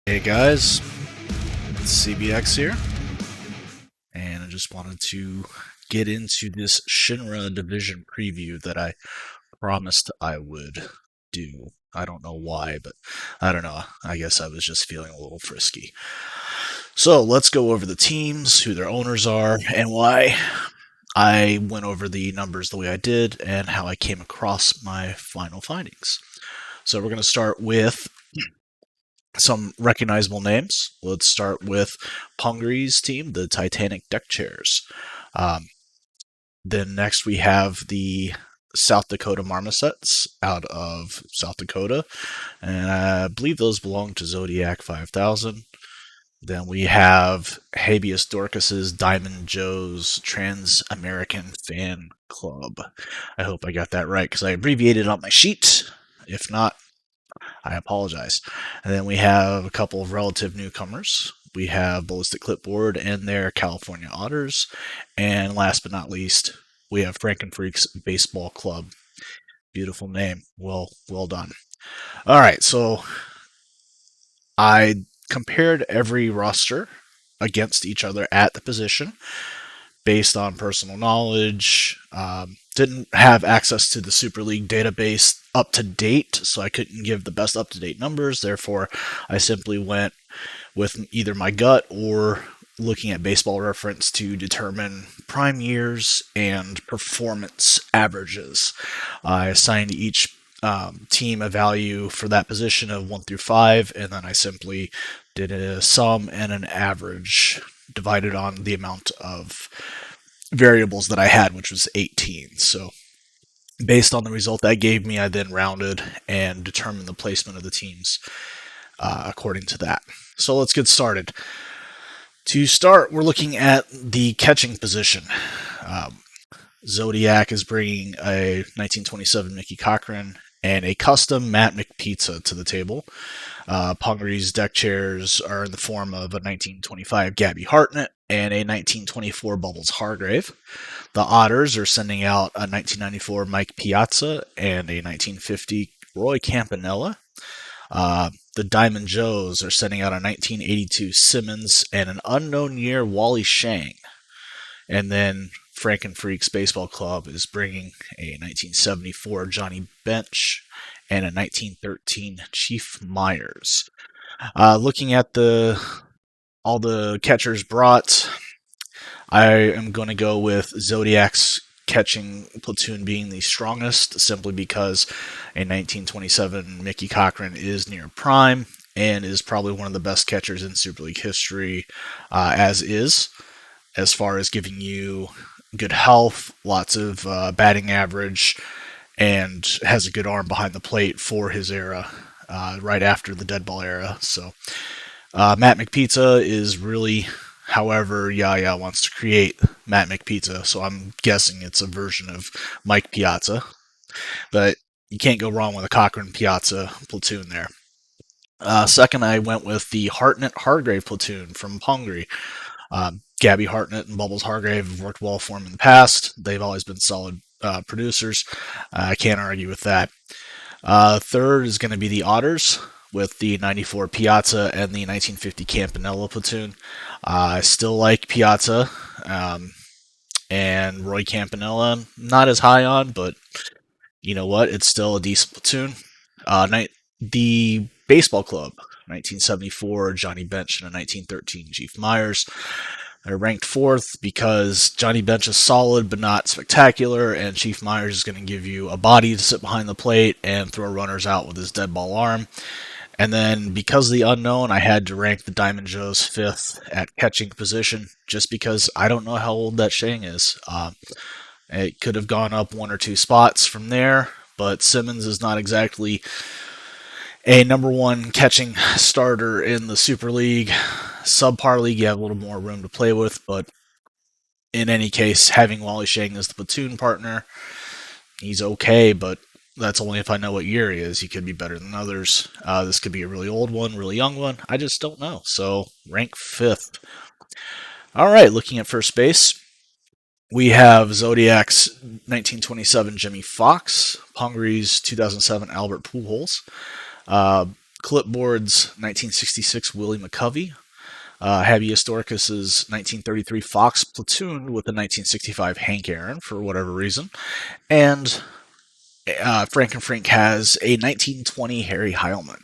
Hey guys, it's CBX here, and I just wanted to get into this SHINRA division preview that I promised I would do. I don't know why, but I don't know. I guess I was just feeling a little frisky. So let's go over the teams, who their owners are, and why I went over the numbers the way I did, and how I came across my final findings. So we're going to start with some recognizable names. Let's start with Pungree's team, the Titanic deck chairs. Um, then next we have the South Dakota Marmosets out of South Dakota, and I believe those belong to Zodiac 5000. Then we have Habeas Dorcas's Diamond Joe's Trans American Fan Club. I hope I got that right because I abbreviated it on my sheet. If not, I apologize. And then we have a couple of relative newcomers. We have Ballistic Clipboard and their California Otters. And last but not least, we have Frankenfreak's Baseball Club. Beautiful name. Well done. All right, so I compared every roster against each other at the position based on personal knowledge. Didn't have access to the Super League database up to date, so I couldn't give the best up to date numbers. Therefore, I simply went with either my gut or looking at Baseball Reference to determine prime years and performance averages. I assigned each team a value for that position of 1 through 5, and then I simply did a sum and an average divided on the amount of variables that I had, which was 18. So based on the result that gave me, I then rounded and determined the placement of the teams according to that. So let's get started. To start, we're looking at the catching position. Zodiac is bringing a 1927 Mickey Cochran and a custom Matt McPizza to the table. Pungree's deck chairs are in the form of a 1925 Gabby Hartnett and a 1924 Bubbles Hargrave. The Otters are sending out a 1994 Mike Piazza and a 1950 Roy Campanella. The Diamond Joes are sending out a 1982 Simmons and an unknown year Wally Shang. And then Frankenfreak's Baseball Club is bringing a 1974 Johnny Bench and a 1913 Chief Myers. Looking at all the catchers brought, I am going to go with Zodiac's catching platoon being the strongest, simply because a 1927 Mickey Cochran is near prime and is probably one of the best catchers in Super League history, as far as giving you good health, lots of batting average, and has a good arm behind the plate for his era, right after the dead ball era. So Matt McPizza is really, however Yaya wants to create Matt McPizza, so I'm guessing it's a version of Mike Piazza. But you can't go wrong with a Cochran Piazza platoon there. Second, I went with the Hartnett Hargrave platoon from Pungree. Gabby Hartnett and Bubbles Hargrave have worked well for him in the past. They've always been solid producers. I can't argue with that. Third is going to be the Otters with the 94 Piazza and the 1950 Campanella platoon. I still like Piazza and Roy Campanella. Not as high on, but you know what? It's still a decent platoon. The Baseball Club, 1974 Johnny Bench and a 1913 Chief Myers. They're ranked fourth because Johnny Bench is solid but not spectacular, and Chief Myers is going to give you a body to sit behind the plate and throw runners out with his dead ball arm. And then because of the unknown, I had to rank the Diamond Joes fifth at catching position, just because I don't know how old that Shang is. It could have gone up 1 or 2 spots from there, but Simmons is not exactly a number one catching starter in the Super League. Subpar League, you have a little more room to play with, but in any case, having Wally Shang as the platoon partner, he's okay, but that's only if I know what year he is. He could be better than others. This could be a really old one, really young one. I just don't know. So, rank 5th. All right, looking at first base, we have Zodiac's 1927 Jimmy Fox, Pungree's 2007 Albert Pujols, Clipboard's 1966 Willie McCovey. Habeas Dorcas's 1933 Fox platooned with the 1965 Hank Aaron for whatever reason. And Frankenfrink has a 1920 Harry Heilman,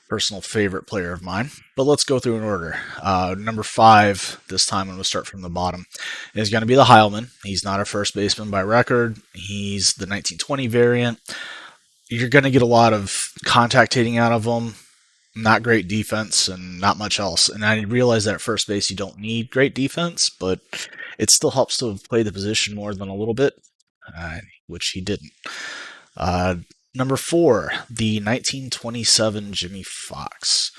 personal favorite player of mine. But let's go through in order. Number 5, this time I'm going to start from the bottom, is going to be the Heilman. He's not a first baseman by record. He's the 1920 variant. You're going to get a lot of contact hitting out of him, not great defense, and not much else. And I realize that at first base you don't need great defense, but it still helps to play the position more than a little bit, which he didn't. Uh, Number 4, the 1927 Jimmy Fox.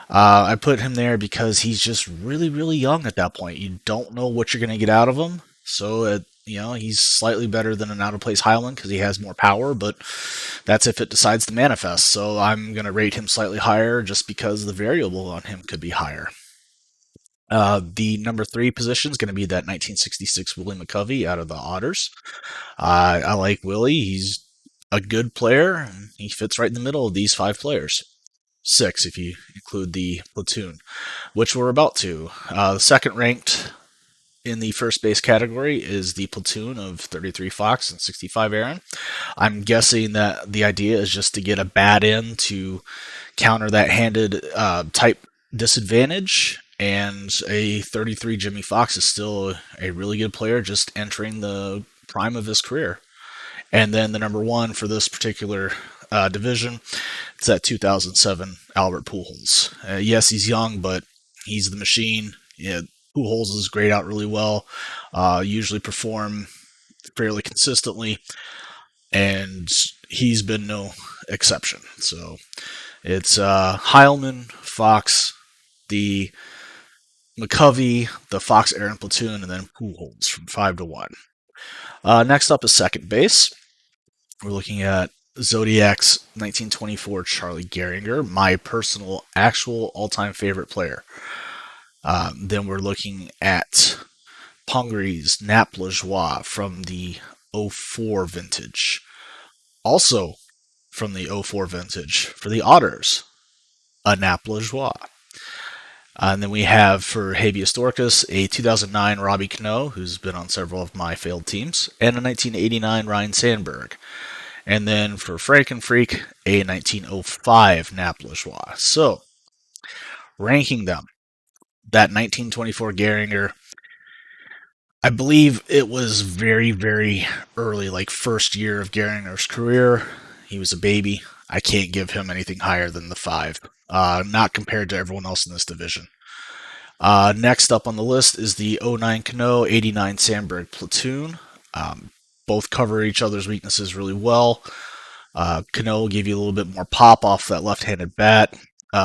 I put him there because he's just really, really young at that point. You don't know what you're going to get out of him. So, he's slightly better than an out-of-place Highland because he has more power, but that's if it decides to manifest. So I'm going to rate him slightly higher just because the variable on him could be higher. The number 3 position is going to be that 1966 Willie McCovey out of the Otters. I like Willie. He's a good player, and he fits right in the middle of these 5 players. 6 if you include the platoon, which we're about to. The second ranked in the first base category is the platoon of 33 Fox and 65 Aaron. I'm guessing that the idea is just to get a bat in to counter that handed type disadvantage. And a 33 Jimmy Fox is still a really good player, just entering the prime of his career. And then the number 1 for this particular division, it's that 2007 Albert Pujols. Yes, he's young, but he's the machine. Yeah, Pujols is grayed out really well, usually perform fairly consistently, and he's been no exception. So it's Heilman, Fox, the McCovey, the Fox Aaron platoon, and then Pujols from 5 to 1. Next up is second base. We're looking at Zodiac's 1924 Charlie Gehringer, my personal actual all-time favorite player. Then we're looking at Pongre's Nap Lajoie from the 04 vintage. Also from the 04 vintage for the Otters, a Nap Lajoie. And then we have for Habeas Dorcas a 2009 Robbie Cano, who's been on several of my failed teams, and a 1989 Ryan Sandberg. And then for Frankenfreak, a 1905 Nap Lajoie. So, ranking them, that 1924 Gehringer, I believe it was very, very early, like first year of Gehringer's career. He was a baby. I can't give him anything higher than the 5, not compared to everyone else in this division. Next up on the list is the 09 Cano, 89 Sandberg platoon. Both cover each other's weaknesses really well. Cano will give you a little bit more pop off that left-handed bat.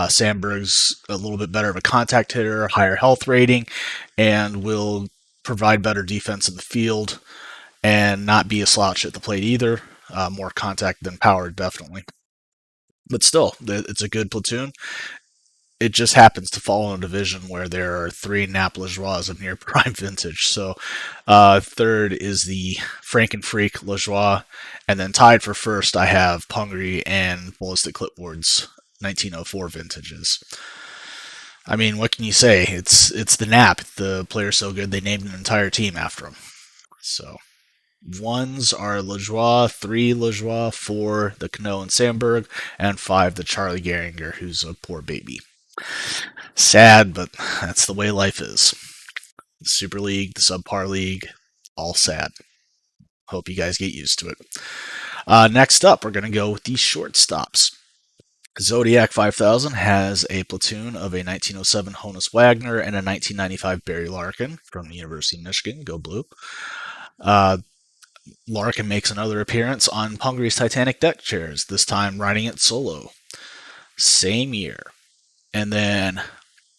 Sandberg's a little bit better of a contact hitter, higher health rating, and will provide better defense in the field and not be a slouch at the plate either. More contact than power, definitely. But still, it's a good platoon. It just happens to fall in a division where there are 3 Nap Lajoies of near prime vintage. So third is the Frankenfreak Lajoie, and then tied for first I have Pongre and Ballistic Clipboard's 1904 vintages. I mean, what can you say? It's the Nap. The player's so good they named an entire team after him. So 1s are Lajoie, 3 Lajoie, 4 the Cano and Sandberg, and 5 the Charlie Gehringer, who's a poor baby. Sad, but that's the way life is. The Super League, the Subpar League, all sad. Hope you guys get used to it. Next up, we're going to go with the shortstops. Zodiac 5000 has a platoon of a 1907 Honus Wagner and a 1995 Barry Larkin from the University of Michigan. Go Blue. Larkin makes another appearance on Pongre's Titanic deck chairs, this time riding it solo. Same year. And then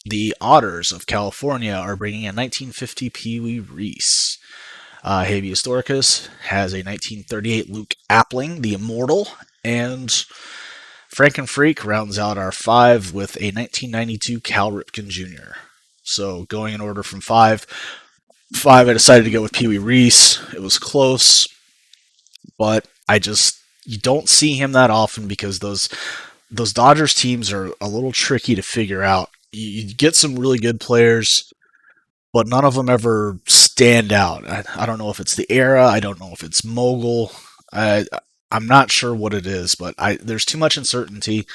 the Otters of California are bringing a 1950 Pee Wee Reese. Habeas Dorcas has a 1938 Luke Appling, the Immortal, and Frankenfreak rounds out our 5 with a 1992 Cal Ripken Jr. So going in order from 5, I decided to go with Pee Wee Reese. It was close, but you don't see him that often because those those Dodgers teams are a little tricky to figure out. You get some really good players, but none of them ever stand out. I don't know if it's the era. I don't know if it's Mogul. I, I'm not sure what it is, but there's too much uncertainty.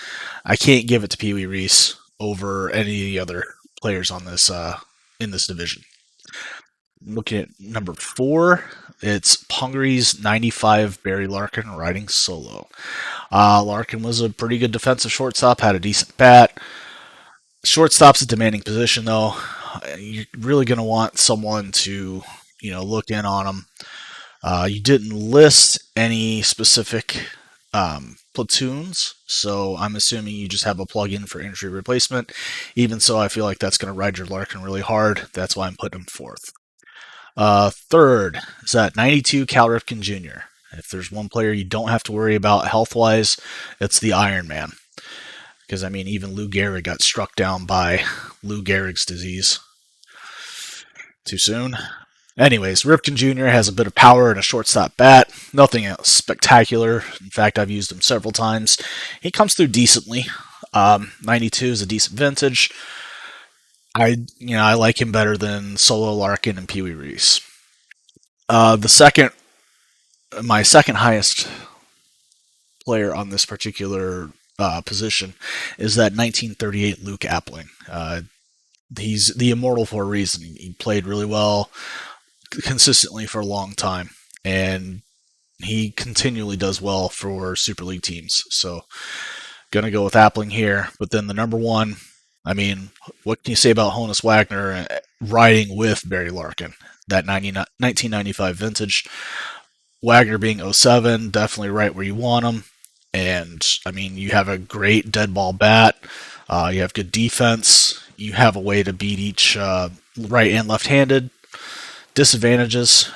I can't give it to Pee Wee Reese over any of the other players on this in this division. Looking at number 4, it's Pungary's 95 Barry Larkin riding solo. Larkin was a pretty good defensive shortstop, had a decent bat. Shortstop's a demanding position, though. You're really going to want someone to, look in on him. You didn't list any specific platoons, so I'm assuming you just have a plug-in for injury replacement. Even so, I feel like that's going to ride your Larkin really hard. That's why I'm putting him 4th. Third is that 92 Cal Ripken Jr. If there's one player you don't have to worry about health-wise, it's the Iron Man. Because, even Lou Gehrig got struck down by Lou Gehrig's disease. Too soon? Anyways, Ripken Jr. has a bit of power and a shortstop bat. Nothing else spectacular. In fact, I've used him several times. He comes through decently. 92 is a decent vintage. I like him better than Solo Larkin and Pee Wee Reese. My second highest player on this particular position is that 1938 Luke Appling. He's the immortal for a reason. He played really well consistently for a long time, and he continually does well for Super League teams. So, gonna go with Appling here. But then the number 1, what can you say about Honus Wagner riding with Barry Larkin? That 1995 vintage. Wagner being 07, definitely right where you want him. And, you have a great dead ball bat. You have good defense. You have a way to beat each right and left-handed. Disadvantages,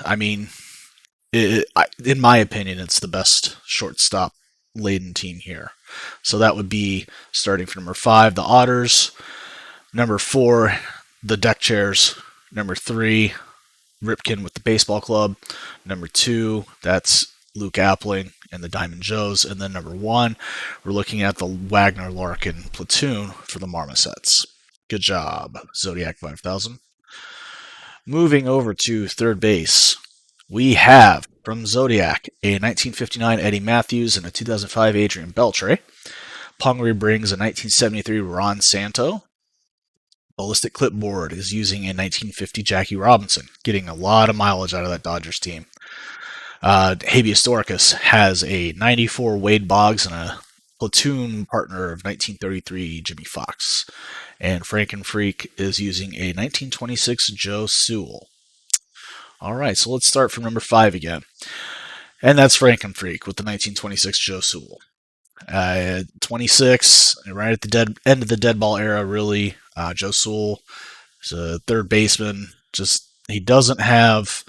in my opinion, it's the best shortstop laden team here. So that would be starting for number 5, the Otters. Number 4, the Deck Chairs. Number 3, Ripken with the baseball club. Number 2, that's Luke Appling and the Diamond Joes. And then number 1, we're looking at the Wagner Larkin platoon for the Marmosets. Good job, Zodiac 5000. Moving over to third base, we have from Zodiac a 1959 Eddie Matthews and a 2005 Adrian Beltre. Pungary brings a 1973 Ron Santo. Ballistic Clipboard is using a 1950 Jackie Robinson, getting a lot of mileage out of that Dodgers team. Habeas Storkus has a 94 Wade Boggs and a platoon partner of 1933 Jimmy Fox. And Frankenfreak is using a 1926 Joe Sewell. Alright, so let's start from number 5 again. And that's Frankenfreak with the 1926 Joe Sewell. 26, right at the end of the dead ball era, really. Joe Sewell is a third baseman. He doesn't have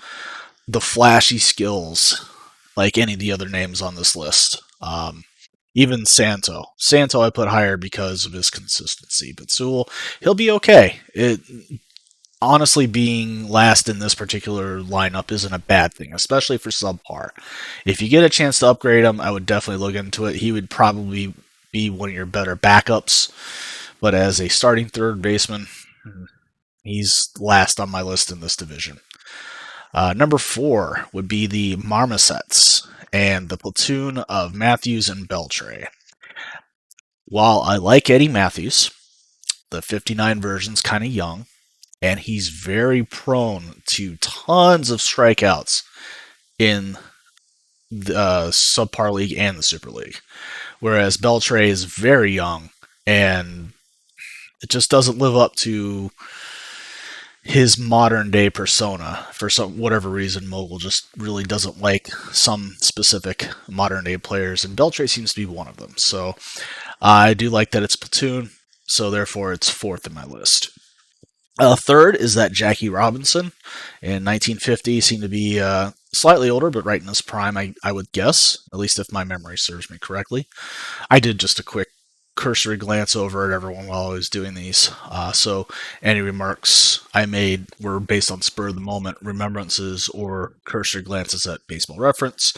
the flashy skills like any of the other names on this list. Even Santo I put higher because of his consistency, but Sewell, he'll be okay. Honestly, being last in this particular lineup isn't a bad thing, especially for subpar. If you get a chance to upgrade him, I would definitely look into it. He would probably be one of your better backups, but as a starting third baseman, he's last on my list in this division. Number 4 would be the Marmosets and the platoon of Matthews and Beltre. While I like Eddie Matthews, the 59 version's kind of young, and he's very prone to tons of strikeouts in the subpar league and the Super League. Whereas Beltre is very young, and it just doesn't live up to his modern day persona. For whatever reason, Mogul just really doesn't like some specific modern day players, and Beltre seems to be one of them. So I do like that it's platoon, so therefore it's 4th in my list. Third is that Jackie Robinson in 1950 seemed to be slightly older, but right in his prime, I would guess, at least if my memory serves me correctly. I did just a quick cursory glance over at everyone while I was doing these. So any remarks I made were based on spur of the moment remembrances or cursory glances at Baseball Reference.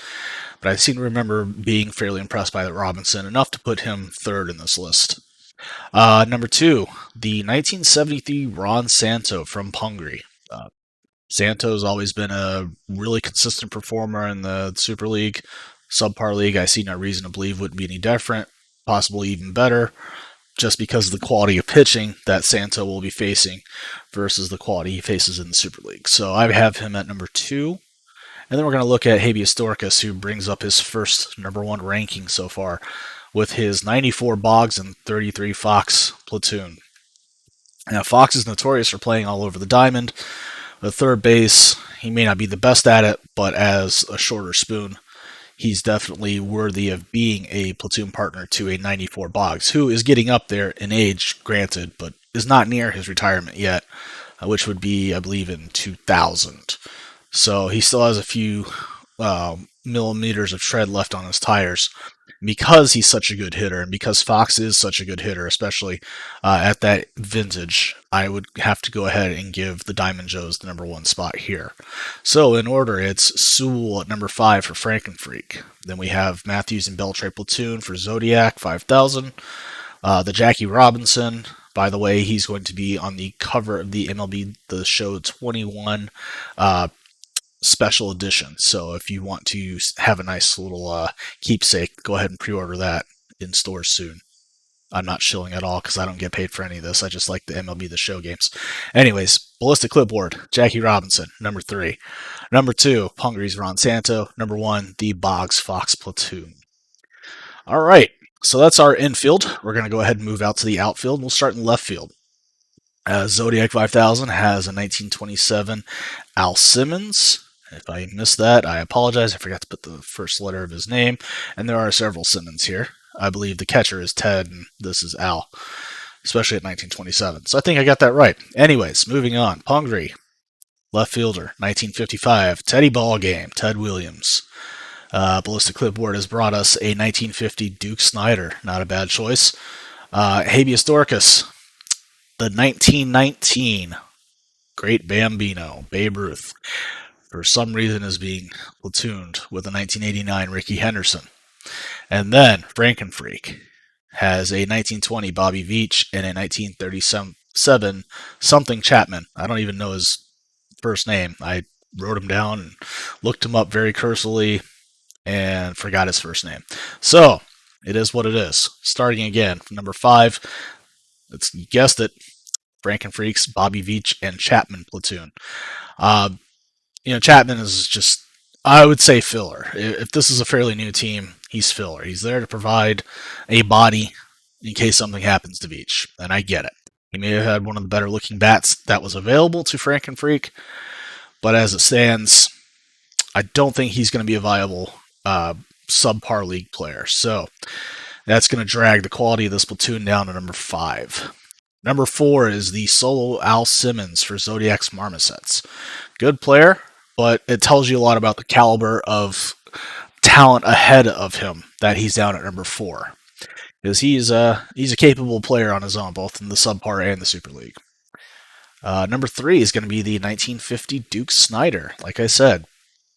but I seem to remember being fairly impressed by Robinson, enough to put him third in this list. Number two, the 1973 Ron Santo from Hungary. Santo's always been a really consistent performer in the Super League. Subpar League, I see no reason to believe wouldn't be any different, possibly even better, just because of the quality of pitching that Santo will be facing versus the quality he faces in the Super League. So I have him at number two. And then we're going to look at Habeas Dorcas, who brings up his first number one ranking so far with his 94 Boggs and 33 Fox platoon. Now, Fox is notorious for playing all over the diamond. The third base, he may not be the best at it, but as a shorter spoon, he's definitely worthy of being a platoon partner to a 94 Boggs, who is getting up there in age, granted, but is not near his retirement yet, which would be, I believe, in 2000. So he still has a few millimeters of tread left on his tires. Because he's such a good hitter, and because Fox is such a good hitter, especially at that vintage, I would have to go ahead and give the Diamond Joes the number one spot here. So in order, it's Sewell at number 5 for Frankenfreak. Then we have Matthews and Beltray platoon for Zodiac 5000. The Jackie Robinson. By the way, he's going to be on the cover of the MLB The Show 21 special edition. So if you want to have a nice little keepsake, go ahead and pre-order that in stores soon. I'm not shilling at all because I don't get paid for any of this. I just like the MLB The Show games. Anyways, Ballistic Clipboard, Jackie Robinson, number 3. Number 2, Hungary's Ron Santo. Number 1, the Boggs Fox platoon. All right, so that's our infield. We're going to go ahead and move out to the outfield. We'll start in left field. Zodiac 5000 has a 1927 Al Simmons. If I missed that, I apologize. I forgot to put the first letter of his name. And there are several Simmons here. I believe the catcher is Ted, and this is Al, especially at 1927. So I think I got that right. Anyways, moving on. Hungary, left fielder, 1955, Teddy Ballgame, Ted Williams. Ballistic Clipboard has brought us a 1950 Duke Snider. Not a bad choice. Habeas Dorcas, the 1919 Great Bambino, Babe Ruth, for some reason is being platooned with a 1989 Ricky Henderson. And then Frankenfreak has a 1920 Bobby Veach and a 1937 something Chapman. I don't even know his first name. I wrote him down and looked him up very cursorily and forgot his first name. So it is what it is. Starting again, number 5. You guessed it. Frankenfreak's Bobby Veach and Chapman platoon. Chapman is just, I would say, filler. If this is a fairly new team, he's filler. He's there to provide a body in case something happens to Veach, and I get it. He may have had one of the better looking bats that was available to Frankenfreak, but as it stands, I don't think he's going to be a viable subpar league player. So that's going to drag the quality of this platoon down to number 5. Number 4 is the solo Al Simmons for Zodiac's Marmosets. Good player, but it tells you a lot about the caliber of talent ahead of him that he's down at number 4. Because he's a capable player on his own, both in the subpar and the Super League. Number 3 is going to be the 1950 Duke Snider. Like I said,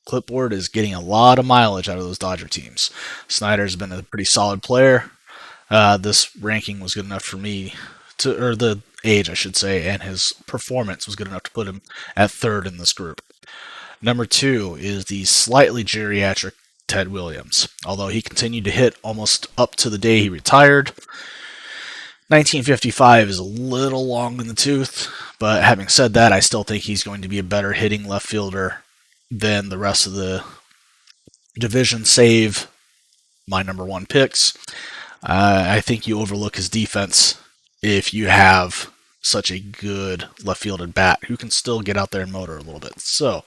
Clipboard is getting a lot of mileage out of those Dodger teams. Snyder's been a pretty solid player. This ranking was good enough for me or the age, I should say, and his performance was good enough to put him at 3rd in this group. Number 2 is the slightly geriatric Ted Williams, although he continued to hit almost up to the day he retired. 1955 is a little long in the tooth, but having said that, I still think he's going to be a better hitting left fielder than the rest of the division, save my number 1 picks. I think you overlook his defense if you have such a good left-fielded bat who can still get out there and motor a little bit. So,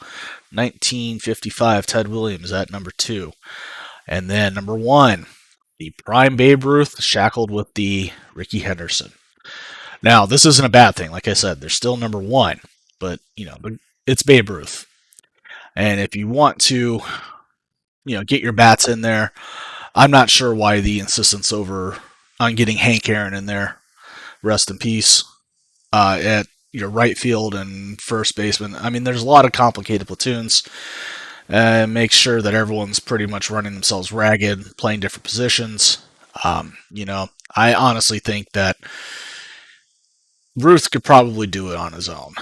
1955 Ted Williams at number 2. And then number 1, the prime Babe Ruth shackled with the Ricky Henderson. Now, this isn't a bad thing. Like I said, they're still number 1, but, it's Babe Ruth. And if you want to, get your bats in there, I'm not sure why the insistence on getting Hank Aaron in there. Rest in peace. At your right field and first baseman. I mean, there's a lot of complicated platoons. make sure that everyone's pretty much running themselves ragged, playing different positions. I honestly think that Ruth could probably do it on his own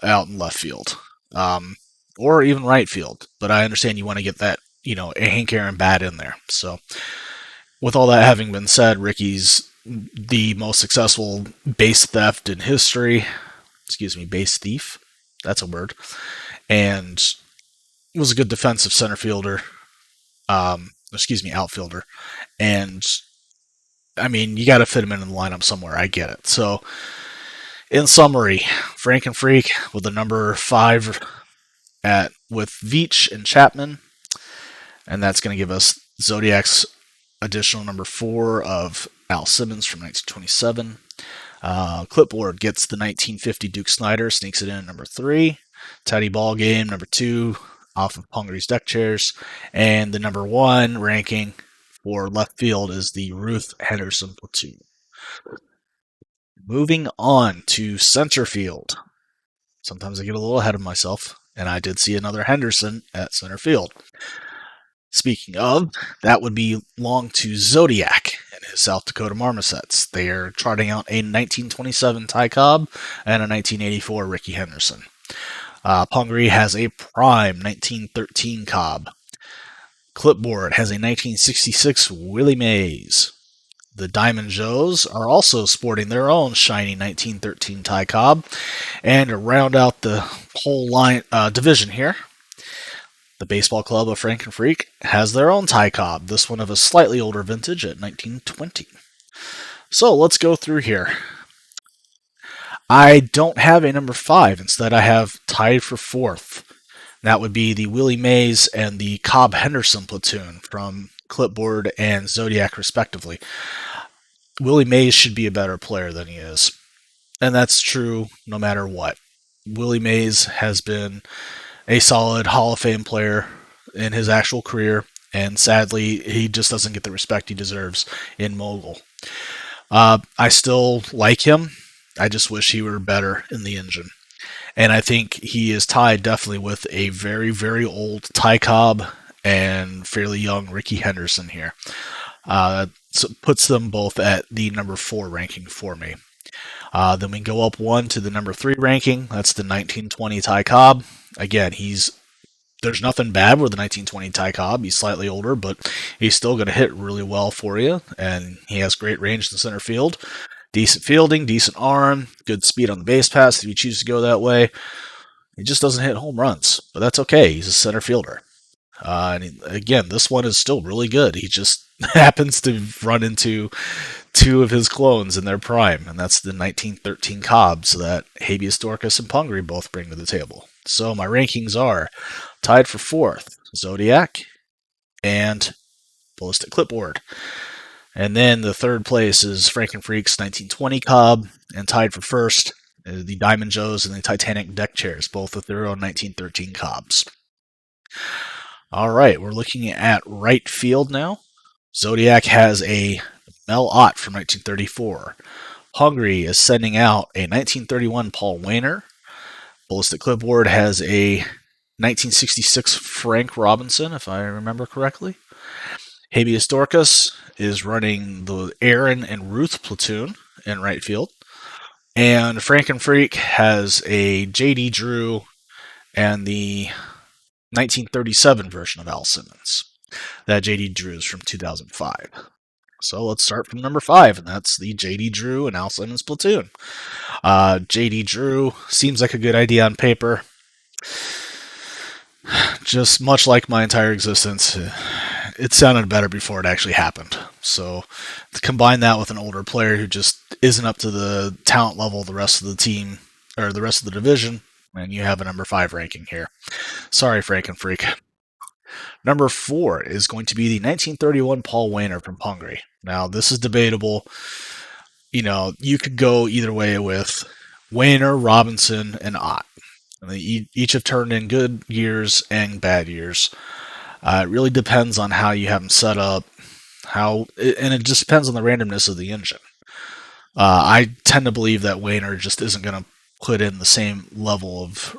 out in left field, um, or even right field. But I understand you want to get that, a Hank Aaron bat in there. So, with all that having been said, Ricky's the most successful base theft in history. Excuse me, base thief. That's a word. And was a good defensive center fielder. Outfielder. And I mean, you got to fit him in the lineup somewhere. I get it. So, in summary, Frank and Freak with the number 5 with Veach and Chapman, and that's going to give us Zodiac's additional number 4 of Al Simmons from 1927. Clipboard gets the 1950 Duke Snider, sneaks it in at number 3. Teddy Ball Game, number 2, off of Pungree's deck chairs. And the number 1 ranking for left field is the Ruth Henderson platoon. Moving on to center field. Sometimes I get a little ahead of myself, and I did see another Henderson at center field. Speaking of, that would belong to Zodiac and his South Dakota Marmosets. They are trotting out a 1927 Ty Cobb and a 1984 Ricky Henderson. Pungree has a prime 1913 Cobb. Clipboard has a 1966 Willie Mays. The Diamond Joes are also sporting their own shiny 1913 Ty Cobb. And to round out the whole line division here, the Baseball Club of Frank and Freak has their own Ty Cobb, this one of a slightly older vintage at 1920. So let's go through here. I don't have a number 5. Instead, I have tied for 4th. That would be the Willie Mays and the Cobb Henderson platoon from Clipboard and Zodiac, respectively. Willie Mays should be a better player than he is. And that's true no matter what. Willie Mays has been a solid Hall of Fame player in his actual career, and sadly, he just doesn't get the respect he deserves in Mogul. I still like him. I just wish he were better in the engine. And I think he is tied definitely with a very, very old Ty Cobb and fairly young Ricky Henderson here. So puts them both at the number 4 ranking for me. Then we go up 1 to the number 3 ranking. That's the 1920 Ty Cobb. Again, there's nothing bad with the 1920 Ty Cobb. He's slightly older, but he's still going to hit really well for you, and he has great range in center field. Decent fielding, decent arm, good speed on the base pass if you choose to go that way. He just doesn't hit home runs, but that's okay. He's a center fielder. Again, this one is still really good. He just happens to run into 2 of his clones in their prime, and that's the 1913 Cobbs that Habeas Dorcas and Pungree both bring to the table. So my rankings are tied for 4th, Zodiac and Ballistic Clipboard. And then the 3rd place is Frank and Freak's 1920 Cobb, and tied for 1st, the Diamond Joes and the Titanic Deck Chairs, both with their own 1913 Cobbs. All right, we're looking at right field now. Zodiac has a Mel Ott from 1934. Pungree is sending out a 1931 Paul Wainer. Ballistic Clipboard has a 1966 Frank Robinson, if I remember correctly. Habeas Dorcas is running the Aaron and Ruth platoon in right field. And Frank and Freak has a J.D. Drew and the 1937 version of Al Simmons. That J.D. Drew is from 2005. So let's start from number 5, and that's the J.D. Drew and Al Simmons platoon. J.D. Drew seems like a good idea on paper. Just much like my entire existence, it sounded better before it actually happened. So to combine that with an older player who just isn't up to the talent level of the rest of the team, or the rest of the division, and you have a number 5 ranking here. Sorry, Frank and Freak. Number 4 is going to be the 1931 Paul Wainer from Pungree. Now, this is debatable. You could go either way with Wainer, Robinson, and Ott. They each have turned in good years and bad years. It really depends on how you have them set up, and it just depends on the randomness of the engine. I tend to believe that Wainer just isn't going to put in the same level of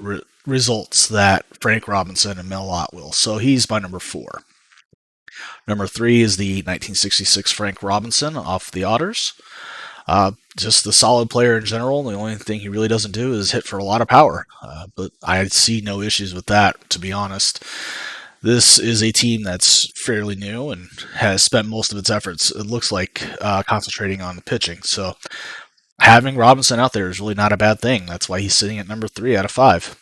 results that Frank Robinson and Mel Ott will. So he's my number 4. Number 3 is the 1966 Frank Robinson off the Otters. Just a solid player in general. The only thing he really doesn't do is hit for a lot of power. But I see no issues with that, to be honest. This is a team that's fairly new and has spent most of its efforts, it looks like, concentrating on the pitching. So having Robinson out there is really not a bad thing. That's why he's sitting at number 3 out of 5.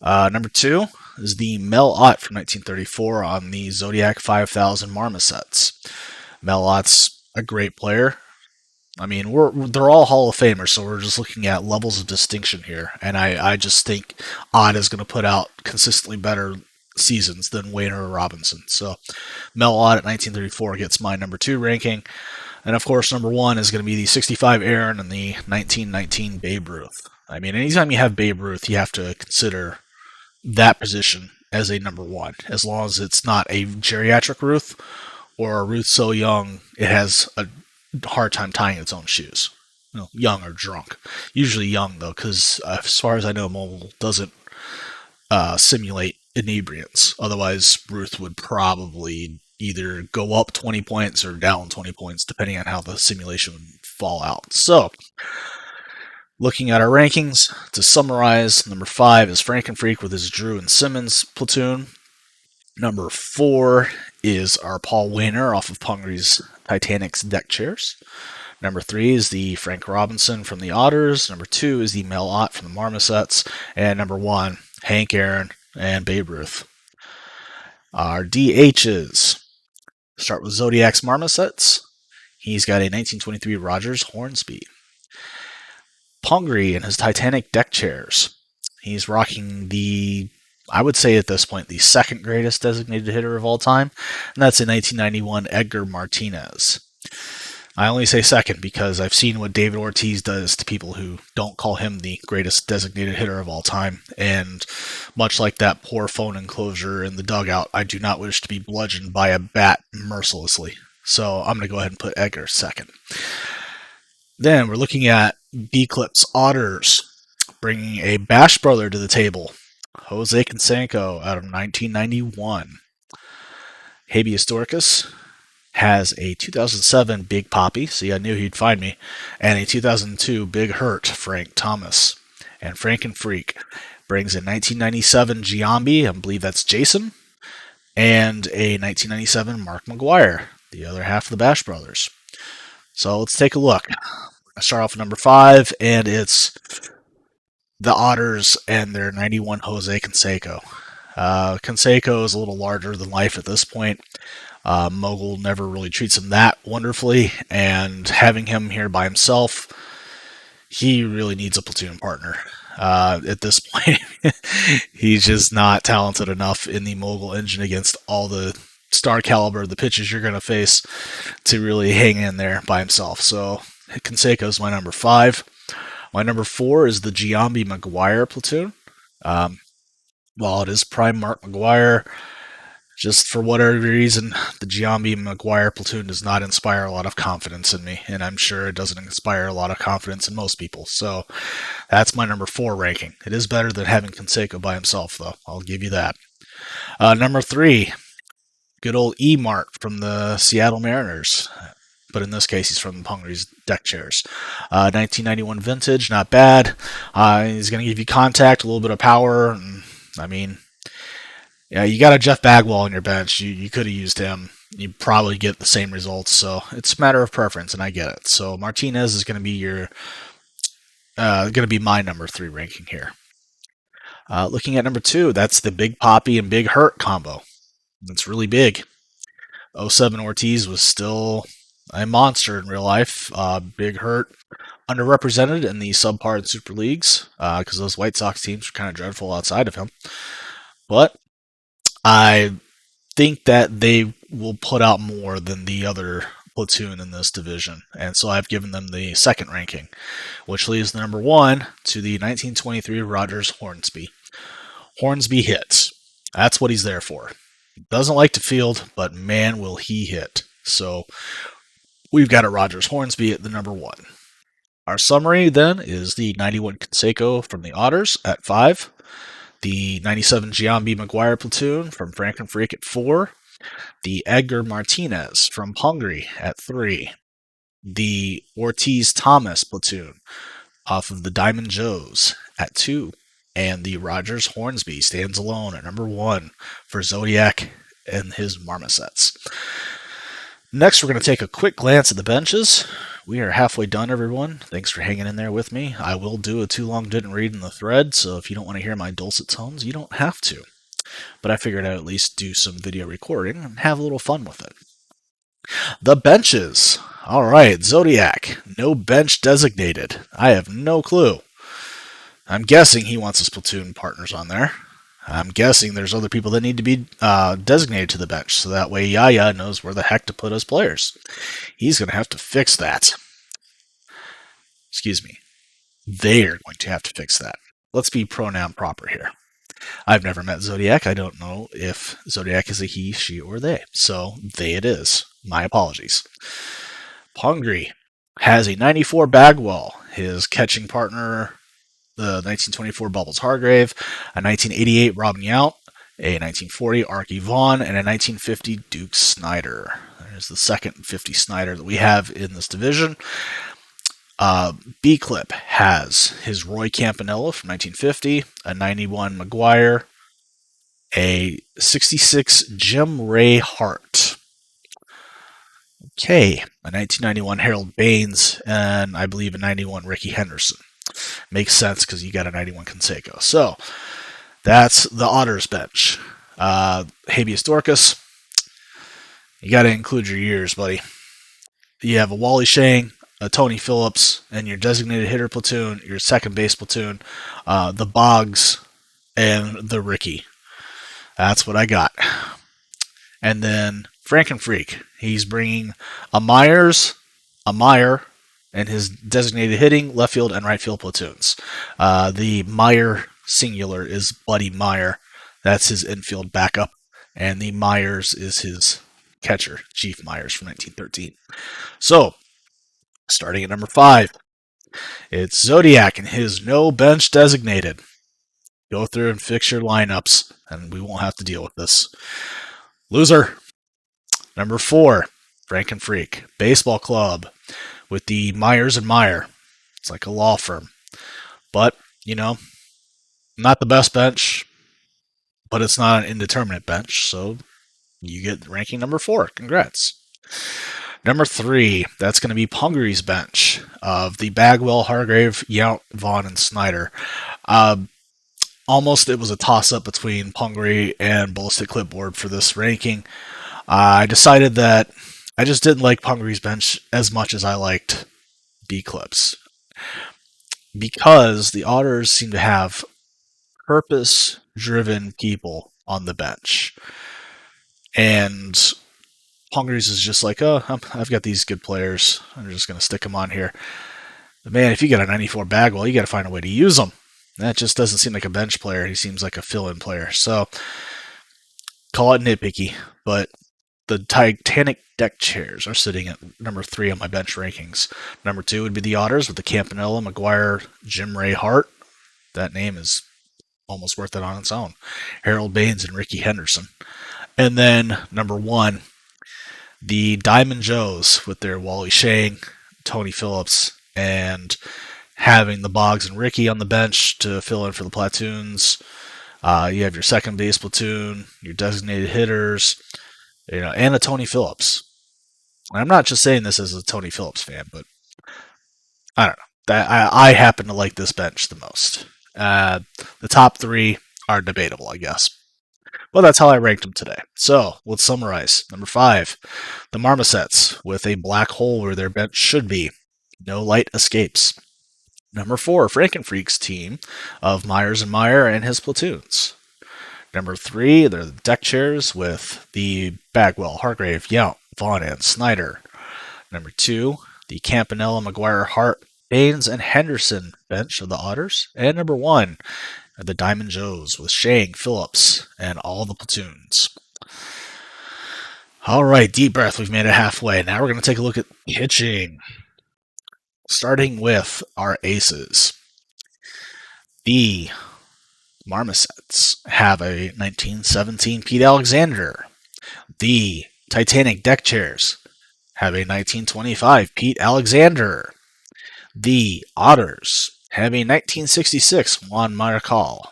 Number 2 is the Mel Ott from 1934 on the Zodiac 5000 Marmosets. Mel Ott's a great player. I mean, they're all Hall of Famers, so we're just looking at levels of distinction here. And I just think Ott is going to put out consistently better seasons than Wayner or Robinson. So Mel Ott at 1934 gets my number 2 ranking. And of course, number 1 is going to be the 65 Aaron and the 1919 Babe Ruth. I mean, anytime you have Babe Ruth, you have to consider that position as a number 1, as long as it's not a geriatric Ruth or a Ruth so young it has a hard time tying its own shoes. You know, young or drunk. Usually young, though, because as far as I know, Mogul doesn't simulate inebriants. Otherwise, Ruth would probably either go up 20 points or down 20 points, depending on how the simulation would fall out. So, looking at our rankings, to summarize, number 5 is Frankenfreak with his Drew and Simmons platoon. Number 4 is our Paul Wayner off of Pungry's Titanic's deck chairs. Number 3 is the Frank Robinson from the Otters. Number 2 is the Mel Ott from the Marmosets. And number 1, Hank Aaron and Babe Ruth. Our DHs start with Zodiac's Marmosets. He's got a 1923 Rogers Hornsby. Pungry and his Titanic deck chairs. He's rocking the, I would say at this point, the second greatest designated hitter of all time, and that's in 1991 Edgar Martinez. I only say second because I've seen what David Ortiz does to people who don't call him the greatest designated hitter of all time, and much like that poor phone enclosure in the dugout, I do not wish to be bludgeoned by a bat mercilessly. So I'm going to go ahead and put Edgar second. Then we're looking at B-Clip's Otters, bringing a Bash brother to the table. Jose Canseco out of 1991. Habeas Dorcas has a 2007 Big Poppy, see, I knew he'd find me, and a 2002 Big Hurt, Frank Thomas. And Frankenfreak brings a 1997 Giambi, I believe that's Jason, and a 1997 Mark McGuire, the other half of the Bash brothers. So let's take a look. I start off with number 5, and it's the Otters and their 91 Jose Canseco. Canseco is a little larger than life at this point. Mogul never really treats him that wonderfully, and having him here by himself, he really needs a platoon partner. At this point, he's just not talented enough in the Mogul engine against all the star caliber of the pitches you're going to face to really hang in there by himself. So Canseco is my number 5. My number 4 is the Giambi McGuire platoon. While it is prime Mark McGuire, just for whatever reason, the Giambi McGuire platoon does not inspire a lot of confidence in me, and I'm sure it doesn't inspire a lot of confidence in most people. So that's my number 4 ranking. It is better than having Canseco by himself, though. I'll give you that. Number 3, good old E-Mart from the Seattle Mariners. But in this case, he's from Pungry's deck chairs. 1991 vintage, not bad. He's going to give you contact, a little bit of power. And, I mean, yeah, you got a Jeff Bagwell on your bench. You could have used him. You probably get the same results. So it's a matter of preference, and I get it. So Martinez is going to be my number 3 ranking here. Looking at number 2, that's the Big Poppy and Big Hurt combo. It's really big. 07 Ortiz was still a monster in real life. Big Hurt, underrepresented in the subpar and super leagues because those White Sox teams were kind of dreadful outside of him. But I think that they will put out more than the other platoon in this division, and so I've given them the second ranking, which leaves the number 1 to the 1923 Rogers Hornsby. Hornsby hits. That's what he's there for. Doesn't like to field, but man, will he hit. So we've got a Rogers Hornsby at the number 1. Our summary then is the 91 Canseco from the Otters at 5, The 97 Giambi Maguire platoon from Frankenfreak at 4. The Edgar Martinez from Hungary at 3. The Ortiz Thomas platoon off of the Diamond Joes at 2. And the Rogers Hornsby stands alone at number 1 for Zodiac and his marmosets. Next, we're going to take a quick glance at the benches. We are halfway done, everyone. Thanks for hanging in there with me. I will do a too long didn't read in the thread, so if you don't want to hear my dulcet tones, you don't have to. But I figured I'd at least do some video recording and have a little fun with it. The benches. All right, Zodiac. No bench designated. I have no clue. I'm guessing he wants his platoon partners on there. I'm guessing there's other people that need to be designated to the bench, so that way Yaya knows where the heck to put his players. He's going to have to fix that. Excuse me. They're going to have to fix that. Let's be pronoun proper here. I've never met Zodiac. I don't know if Zodiac is a he, she, or they. So they it is. My apologies. Hungry has a 94 Bagwell. His catching partner, the 1924 Bubbles Hargrave, a 1988 Robin Yount, a 1940 Arky Vaughn, and a 1950 Duke Snyder. There's the second 50 Snyder that we have in this division. B-Clip has his Roy Campanella from 1950, a 91 McGuire, a 66 Jim Ray Hart. Okay, a 1991 Harold Baines, and I believe a 91 Ricky Henderson. Makes sense because you got a 91 Conseco. So, that's the Otters bench. Habeas Dorcas, you got to include your years, buddy. You have a Wally Shang, a Tony Phillips, and your designated hitter platoon, your second base platoon, the Boggs, and the Ricky. That's what I got. And then Frankenfreak, he's bringing a Myers, a Meyer, and his designated hitting, left field, and right field platoons. The Meyer singular is Buddy Meyer. That's his infield backup. And the Myers is his catcher, Chief Myers from 1913. So, starting at number 5, it's Zodiac and his no bench designated. Go through and fix your lineups, and we won't have to deal with this. Loser. Number 4, Frankenfreak, Baseball Club, with the Myers and Meyer. It's like a law firm. But, not the best bench, but it's not an indeterminate bench, so you get ranking number 4. Congrats. Number 3, that's going to be Pungary's bench of the Bagwell, Hargrave, Yount, Vaughn, and Snyder. Almost it was a toss-up between Pungary and Ballistic Clipboard for this ranking. I decided that I just didn't like Pungary's bench as much as I liked B-Clips. Because the Otters seem to have purpose-driven people on the bench. And Pungary's is just like, oh, I've got these good players. I'm just going to stick them on here. But man, if you got a 94 Bagwell, you got to find a way to use them. That just doesn't seem like a bench player. He seems like a fill-in player. So, call it nitpicky, but the Titanic deck chairs are sitting at number 3 on my bench rankings. Number 2 would be the Otters with the Campanella, McGuire, Jim Ray Hart. That name is almost worth it on its own. Harold Baines and Ricky Henderson. And then number 1, the Diamond Joes with their Wally Shang, Tony Phillips, and having the Boggs and Ricky on the bench to fill in for the platoons. You have your second base platoon, your designated hitters, and a Tony Phillips. And I'm not just saying this as a Tony Phillips fan, but I don't know. I happen to like this bench the most. The top 3 are debatable, I guess. Well, that's how I ranked them today. So, let's summarize. Number 5, the Marmosets with a black hole where their bench should be. No light escapes. Number 4, Frankenfreak's team of Myers and Meyer and his platoons. Number 3, they're the deck chairs with the Bagwell, Hargrave, Yount, Vaughn, and Snyder. Number 2, the Campanella, McGuire, Hart, Baines, and Henderson bench of the Otters. And number 1, the Diamond Joes with Shang, Phillips, and all the platoons. All right, deep breath. We've made it halfway. Now we're going to take a look at pitching. Starting with our aces. The Marmosets have a 1917 Pete Alexander. The Titanic deck chairs have a 1925 Pete Alexander. The Otters have a 1966 Juan Marichal.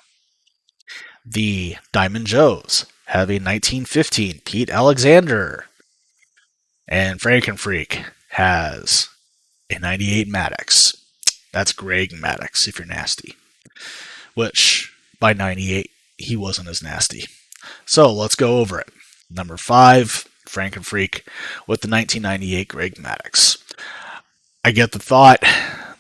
The Diamond Joes have a 1915 Pete Alexander. And Frankenfreak has a 98 Maddox. That's Greg Maddox, if you're nasty. Which, by 98, he wasn't as nasty. So let's go over it. Number 5, Frankenfreak with the 1998 Greg Maddox. I get the thought,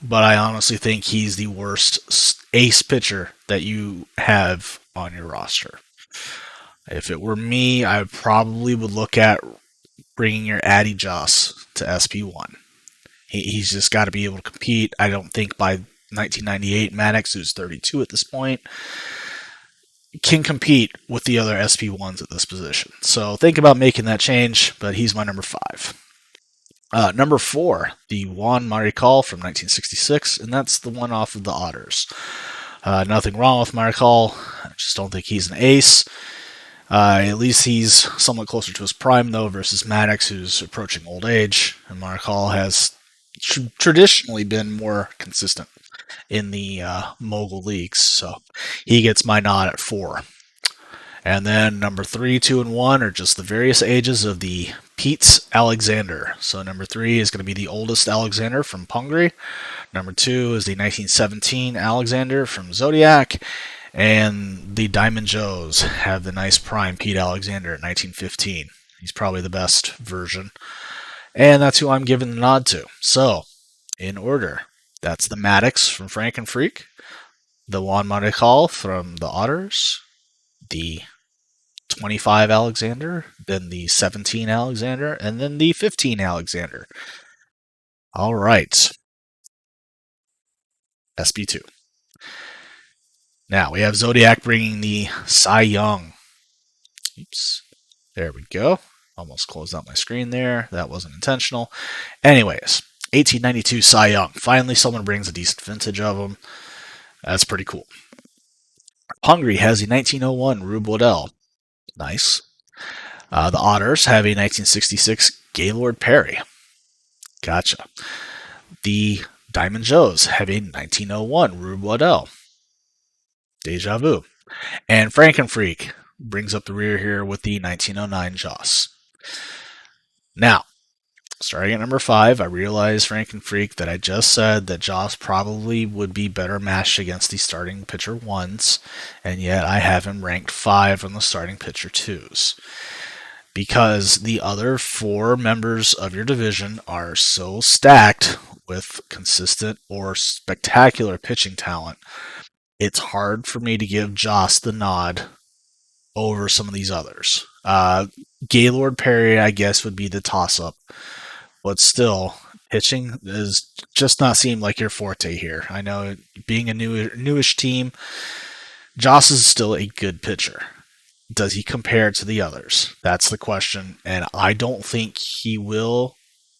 but I honestly think he's the worst ace pitcher that you have on your roster. If it were me, I probably would look at bringing your Addy Joss to SP1. He's just got to be able to compete. I don't think by 1998 Maddox, who's 32 at this point, can compete with the other SP1s at this position. So think about making that change, but he's my number 5. Number 4, the Juan Marichal from 1966, and that's the one off of the Otters. Nothing wrong with Marichal. I just don't think he's an ace. At least he's somewhat closer to his prime, though, versus Maddox, who's approaching old age. And Marichal has traditionally been more consistent in the mogul leagues, so he gets my nod at 4. And then number 3, 2, and 1 are just the various ages of the Pete's Alexander. So number 3 is going to be the oldest Alexander from Pungry. Number 2 is the 1917 Alexander from Zodiac. And the Diamond Joes have the nice prime Pete Alexander at 1915. He's probably the best version. And that's who I'm giving the nod to. So, in order, that's the Maddox from Frankenfreak, the Juan Marichal from the Otters, the 25 Alexander, then the 17 Alexander, and then the 15 Alexander. All right. SB2. Now, we have Zodiac bringing the Cy Young. Oops. There we go. Almost closed out my screen there. That wasn't intentional. Anyways, 1892 Cy Young. Finally, someone brings a decent vintage of him. That's pretty cool. Hungry has a 1901 Rube Waddell. Nice. The Otters have a 1966 Gaylord Perry. Gotcha. The Diamond Joes have a 1901 Rube Waddell. Deja vu. And Frankenfreak brings up the rear here with the 1909 Joss. Now, starting at number 5, I realize, Frankenfreak, that I just said that Joss probably would be better matched against the starting pitcher 1s, and yet I have him ranked 5 on the starting pitcher 2s. Because the other 4 members of your division are so stacked with consistent or spectacular pitching talent, it's hard for me to give Joss the nod over some of these others. Gaylord Perry, I guess, would be the toss-up. But still, pitching is just not seem like your forte here. I know, being a newish team, Joss is still a good pitcher. Does he compare to the others? That's the question, and I don't think he will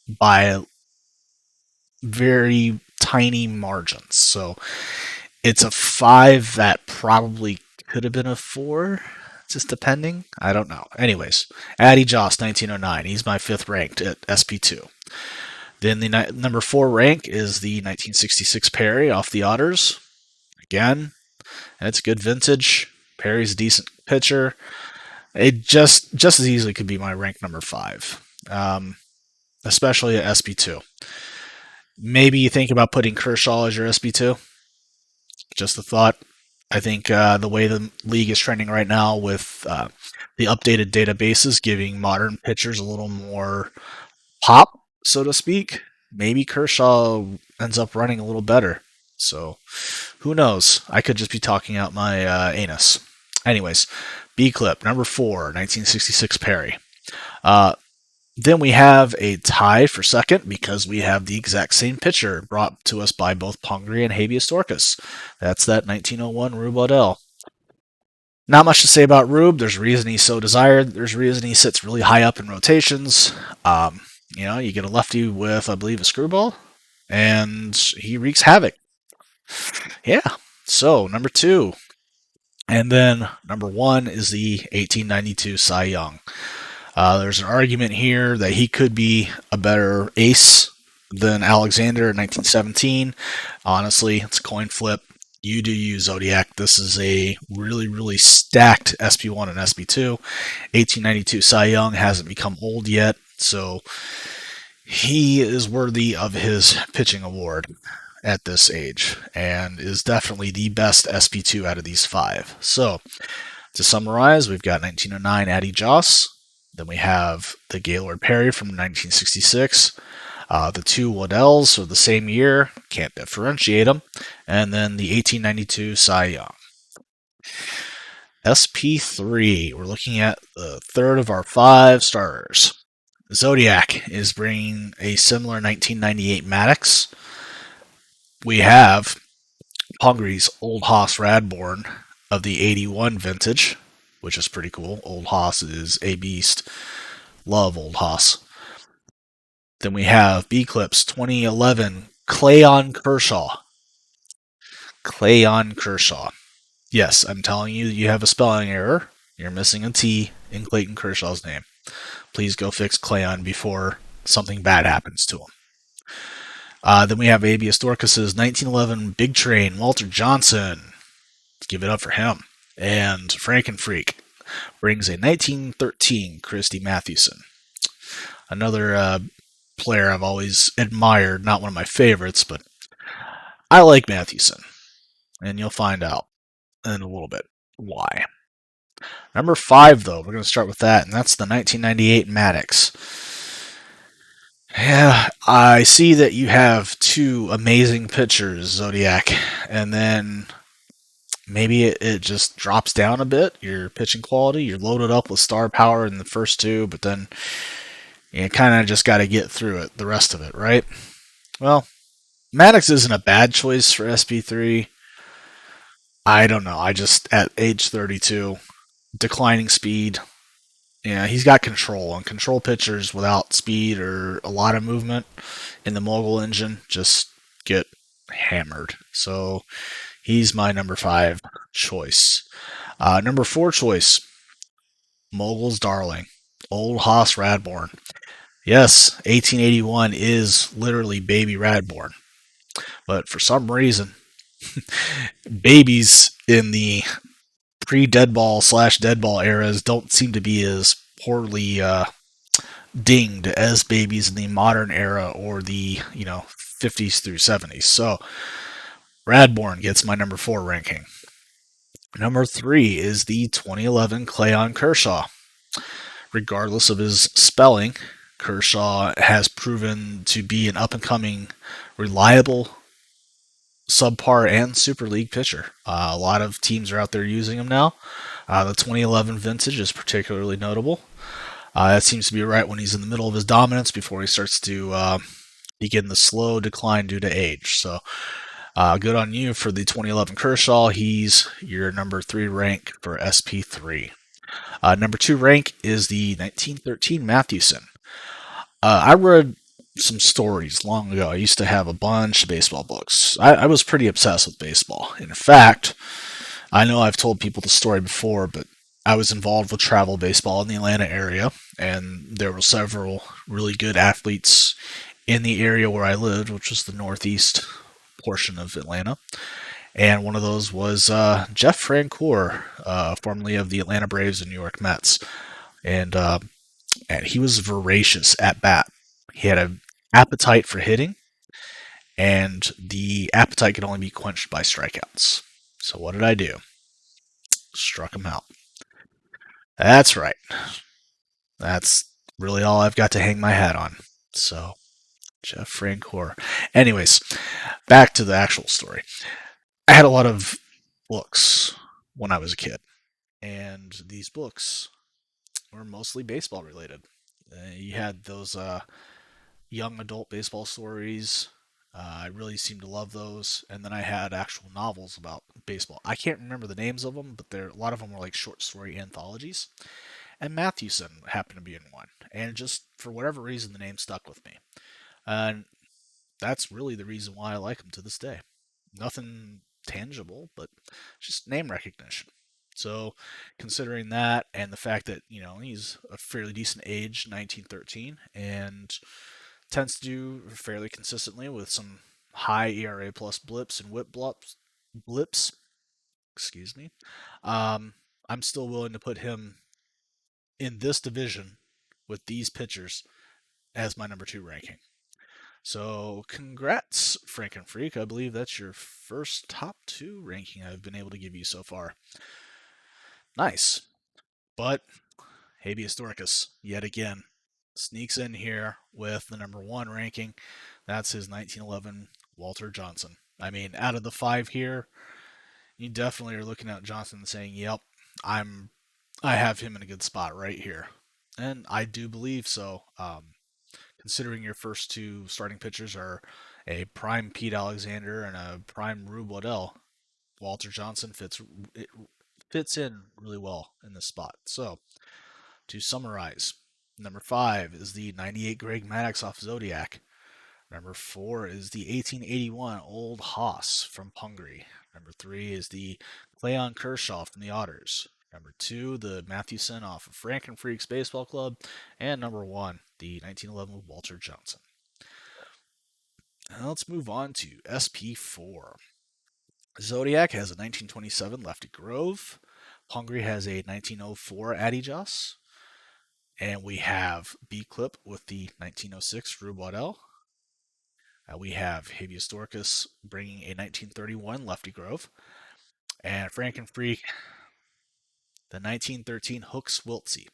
by very tiny margins. So it's a 5 that probably could have been a 4, just depending. I don't know. Anyways, Addy Joss, 1909. He's my 5th ranked at SP2. Then the number 4 rank is the 1966 Perry off the Otters. Again, it's good vintage. Perry's a decent pitcher. It just as easily could be my rank number 5, especially at SP2. Maybe you think about putting Kershaw as your SP2. Just a thought. I think the way the league is trending right now with the updated databases giving modern pitchers a little more pop, so to speak, maybe Kershaw ends up running a little better. So, who knows? I could just be talking out my anus. Anyways, B-Clip, number 4, 1966 Perry. Then we have a tie for second because we have the exact same pitcher brought to us by both Pungry and Habeas Dorcas. That's that 1901 Rube Waddell. Not much to say about Rube. There's a reason he's so desired. There's a reason he sits really high up in rotations. You get a lefty with, I believe, a screwball, and he wreaks havoc. Yeah. So, number 2, And then number one is the 1892 Cy Young. There's an argument here that he could be a better ace than Alexander in 1917. Honestly, it's a coin flip. You do you, Zodiac. This is a really, really stacked SP1 and SP2. 1892 Cy Young hasn't become old yet, so he is worthy of his pitching award at this age and is definitely the best SP2 out of these five. So, to summarize, we've got 1909 Addie Joss. Then we have the Gaylord Perry from 1966. The two Waddells are the same year, can't differentiate them. And then the 1892 Cy Young. SP3, we're looking at the third of our five starters. Zodiac is bringing a similar 1998 Maddox. We have Hungry's Old Hoss Radborn of the 81 vintage, which is pretty cool. Old Hoss is a beast. Love Old Hoss. Then we have B-Clips 2011 Cleon Kershaw. Cleon Kershaw. Yes, I'm telling you, you have a spelling error. You're missing a T in Clayton Kershaw's name. Please go fix Cleon before something bad happens to him. Then we have Abius Dorcas's 1911 Big Train, Walter Johnson. Let's give it up for him. And Frankenfreak brings a 1913 Christy Mathewson. Another player I've always admired, not one of my favorites, but I like Mathewson. And you'll find out in a little bit why. Number 5, though, we're going to start with that, and that's the 1998 Maddox. Yeah, I see that you have two amazing pitchers, Zodiac, and then maybe it just drops down a bit, your pitching quality. You're loaded up with star power in the first two, but then you kind of just got to get through it, the rest of it, right? Well, Maddox isn't a bad choice for SP3. I don't know. I just, at age 32, declining speed. Yeah, he's got control, and control pitchers without speed or a lot of movement in the mogul engine just get hammered. So he's my number 5 choice. Number 4 choice, Mogul's Darling, Old Hoss Radborn. Yes, 1881 is literally baby Radborn, but for some reason, babies in the pre-deadball / deadball eras don't seem to be as poorly dinged as babies in the modern era or the 50s through 70s. So Radborn gets my number 4 ranking. Number 3 is the 2011 Cleon Kershaw. Regardless of his spelling, Kershaw has proven to be an up-and-coming, reliable subpar and Super League pitcher. A lot of teams are out there using him now. The 2011 vintage is particularly notable. That seems to be right when he's in the middle of his dominance before he starts to begin the slow decline due to age. So good on you for the 2011 Kershaw. He's your number 3 rank for SP3. Number 2 rank is the 1913 Mathewson. I read some stories long ago. I used to have a bunch of baseball books. I was pretty obsessed with baseball. In fact, I know I've told people the story before, but I was involved with travel baseball in the Atlanta area, and there were several really good athletes in the area where I lived, which was the northeast portion of Atlanta. And one of those was Jeff Francoeur, formerly of the Atlanta Braves and New York Mets. And he was voracious at bat. He had an appetite for hitting, and the appetite could only be quenched by strikeouts. So what did I do? Struck him out. That's right. That's really all I've got to hang my hat on. So, Jeff Francoeur. Anyways, back to the actual story. I had a lot of books when I was a kid, and these books were mostly baseball related. You had those young adult baseball stories. I really seemed to love those. And then I had actual novels about baseball. I can't remember the names of them, but a lot of them were like short story anthologies. And Mathewson happened to be in one. And just for whatever reason, the name stuck with me. And that's really the reason why I like him to this day. Nothing tangible, but just name recognition. So, considering that and the fact that, he's a fairly decent age, 1913, and tends to do fairly consistently with some high ERA plus blips and whip blips, excuse me. Um, I'm still willing to put him in this division with these pitchers as my number 2 ranking. So, congrats, Frank and Freak. I believe that's your first top 2 ranking I've been able to give you so far. Nice. But Habeas Dorcas, yet again, sneaks in here with the number 1 ranking. That's his 1911 Walter Johnson. I mean, out of the 5 here, you definitely are looking at Johnson and saying, "Yep, I have him in a good spot right here," and I do believe so. Considering your first 2 starting pitchers are a prime Pete Alexander and a prime Rube Waddell, Walter Johnson fits in really well in this spot. So, to summarize, number 5 is the 98 Greg Maddox off Zodiac. Number 4 is the 1881 Old Haas from Hungary. Number 3 is the Cleon Kershaw from the Otters. Number 2, the Mathewson off of Frank and Freaks Baseball Club. And number 1, the 1911 Walter Johnson. Now let's move on to SP4. Zodiac has a 1927 Lefty Grove. Hungary has a 1904 Adijos. And we have B Clip with the 1906 Rube Waddell. We have Habeas Dorcas bringing a 1931 Lefty Grove. And Frank and Freak, the 1913 Hooks Wiltsey.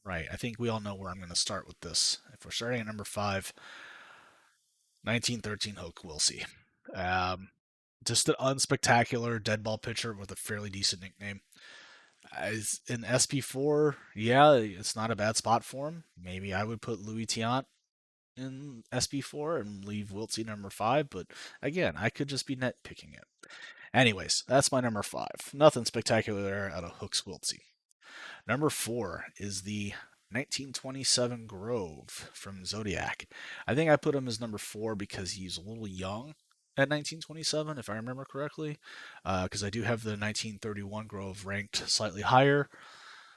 Right, I think we all know where I'm going to start with this. If we're starting at number 5, 1913 Hook Wiltsey. Just an unspectacular dead ball pitcher with a fairly decent nickname. As in SP4, yeah, it's not a bad spot for him. Maybe I would put Louis Tiant in SP4 and leave Wiltsey number 5, but again, I could just be nitpicking it. Anyways, that's my number 5. Nothing spectacular there out of Hooks Wiltsey. Number 4 is the 1927 Grove from Zodiac. I think I put him as number 4 because he's a little young at 1927, if I remember correctly, because I do have the 1931 Grove ranked slightly higher.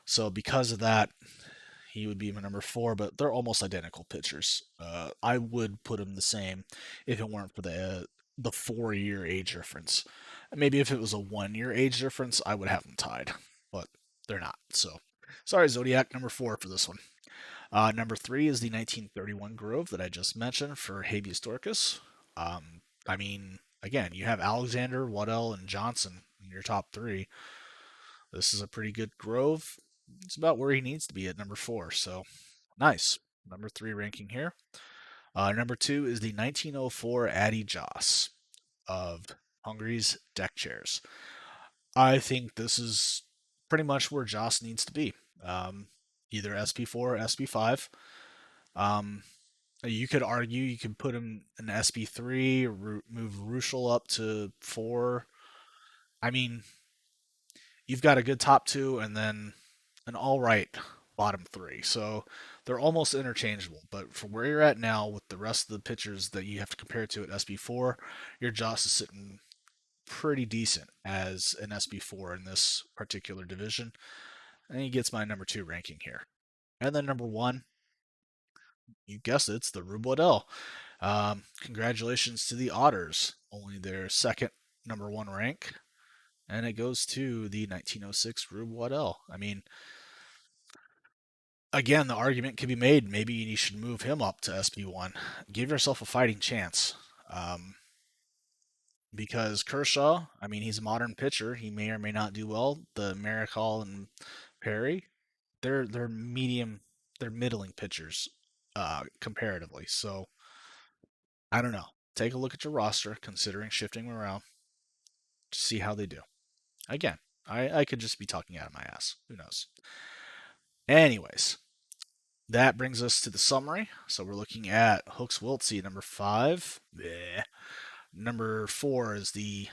So because of that, he would be my number 4, but they're almost identical pitchers. I would put him the same if it weren't for the 4-year age difference. Maybe if it was a 1-year age difference, I would have them tied, but they're not. So, sorry, Zodiac, number 4 for this one. Number 3 is the 1931 Grove that I just mentioned for Habeas Dorcas. I mean, again, you have Alexander, Waddell, and Johnson in your top 3. This is a pretty good Grove. It's about where he needs to be at number 4, so nice. Number 3 ranking here. Number 2 is the 1904 Addy Joss of Hungary's Deck Chairs. I think this is pretty much where Joss needs to be. Either SP4 or SP5. You could argue you could put him in SP3 or move Ruschel up to 4. I mean, you've got a good top 2 and then an all right bottom 3. So they're almost interchangeable. But for where you're at now with the rest of the pitchers that you have to compare to at SP4, your Joss is sitting pretty decent as an SB4 in this particular division. And he gets my number 2 ranking here. And then number 1, you guessed it, it's the Rube Waddell. Congratulations to the Otters, only their second number 1 rank. And it goes to the 1906 Rube Waddell. I mean, again, the argument could be made maybe you should move him up to SB1. Give yourself a fighting chance. Because Kershaw, I mean, he's a modern pitcher. He may or may not do well. The Maricol and Perry, they're medium, they're middling pitchers, comparatively. So I don't know. Take a look at your roster, considering shifting around, to see how they do. Again, I could just be talking out of my ass. Who knows? Anyways, that brings us to the summary. So we're looking at Hooks Wiltsey, number 5. Bleh. Number 4 is the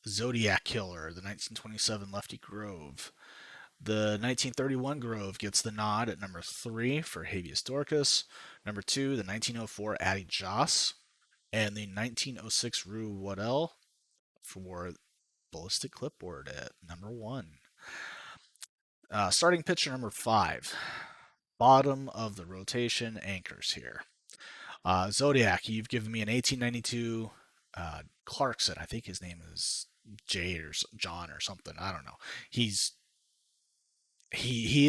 Zodiac Killer, the 1927 Lefty Grove. The 1931 Grove gets the nod at number 3 for Habeas Dorcas. Number 2, the 1904 Addy Joss. And the 1906 Rue Waddell for Ballistic Clipboard at number 1. Starting pitcher number 5. Bottom of the rotation anchors here. Zodiac, you've given me an 1892 Clarkson. I think his name is Jay or John or something. I don't know. He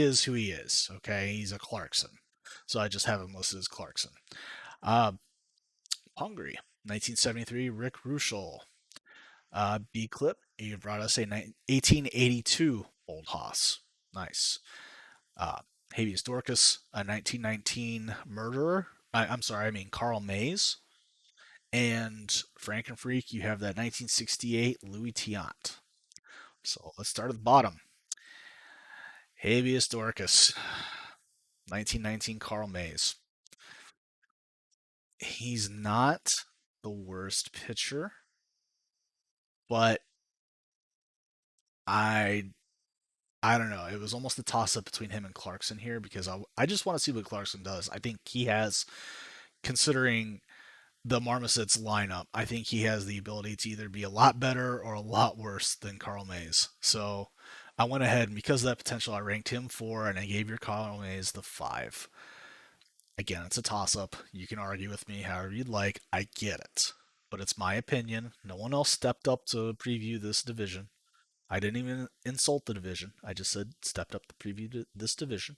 is who he is. Okay, he's a Clarkson. So I just have him listed as Clarkson. Uh, Hungary, 1973 Rick Ruschel. B clip, you brought us a 1882 Old Hoss. Nice. Uh, Habeas Dorcas, a 1919 Murderer. I'm sorry, I mean Carl Mays. And Frankenfreak, you have that 1968 Louis Tiant. So let's start at the bottom. Habeas Dorcas, 1919 Carl Mays. He's not the worst pitcher, but I I don't know. It was almost a toss up between him and Clarkson here because I just want to see what Clarkson does. I think he has, considering the Marmosets lineup, I think he has the ability to either be a lot better or a lot worse than Carl Mays. So I went ahead and because of that potential, I ranked him 4 and I gave your Carl Mays the 5. Again, it's a toss up. You can argue with me however you'd like. I get it. But it's my opinion. No one else stepped up to preview this division. I didn't even insult the division. I just said stepped up to preview this division.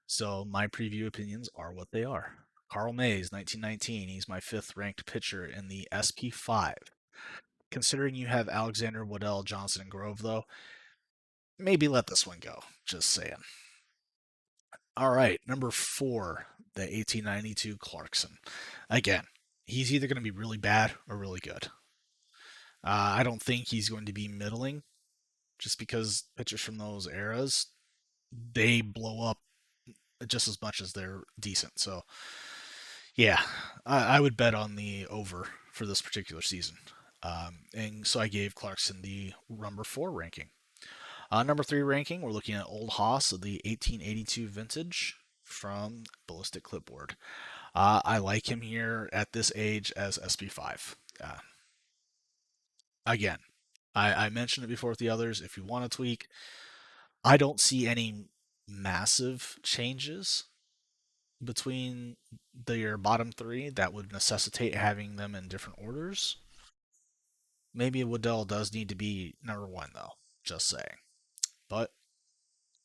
So my preview opinions are what they are. Carl Mays, 1919. He's my 5th ranked pitcher in the SP5. Considering you have Alexander, Waddell, Johnson, and Grove, though, maybe let this one go. Just saying. All right, number 4, the 1892 Clarkson. Again, he's either going to be really bad or really good. I don't think he's going to be middling, just because pitchers from those eras they blow up just as much as they're decent. So, yeah, I would bet on the over for this particular season. And so I gave Clarkson the number 4 ranking. Number 3 ranking, we're looking at Old Hoss of the 1882 vintage from Ballistic Clipboard. I like him here at this age as SB5. Again, I mentioned it before with the others. If you want to tweak, I don't see any massive changes between their bottom 3 that would necessitate having them in different orders. Maybe Waddell does need to be number 1, though. Just saying. But,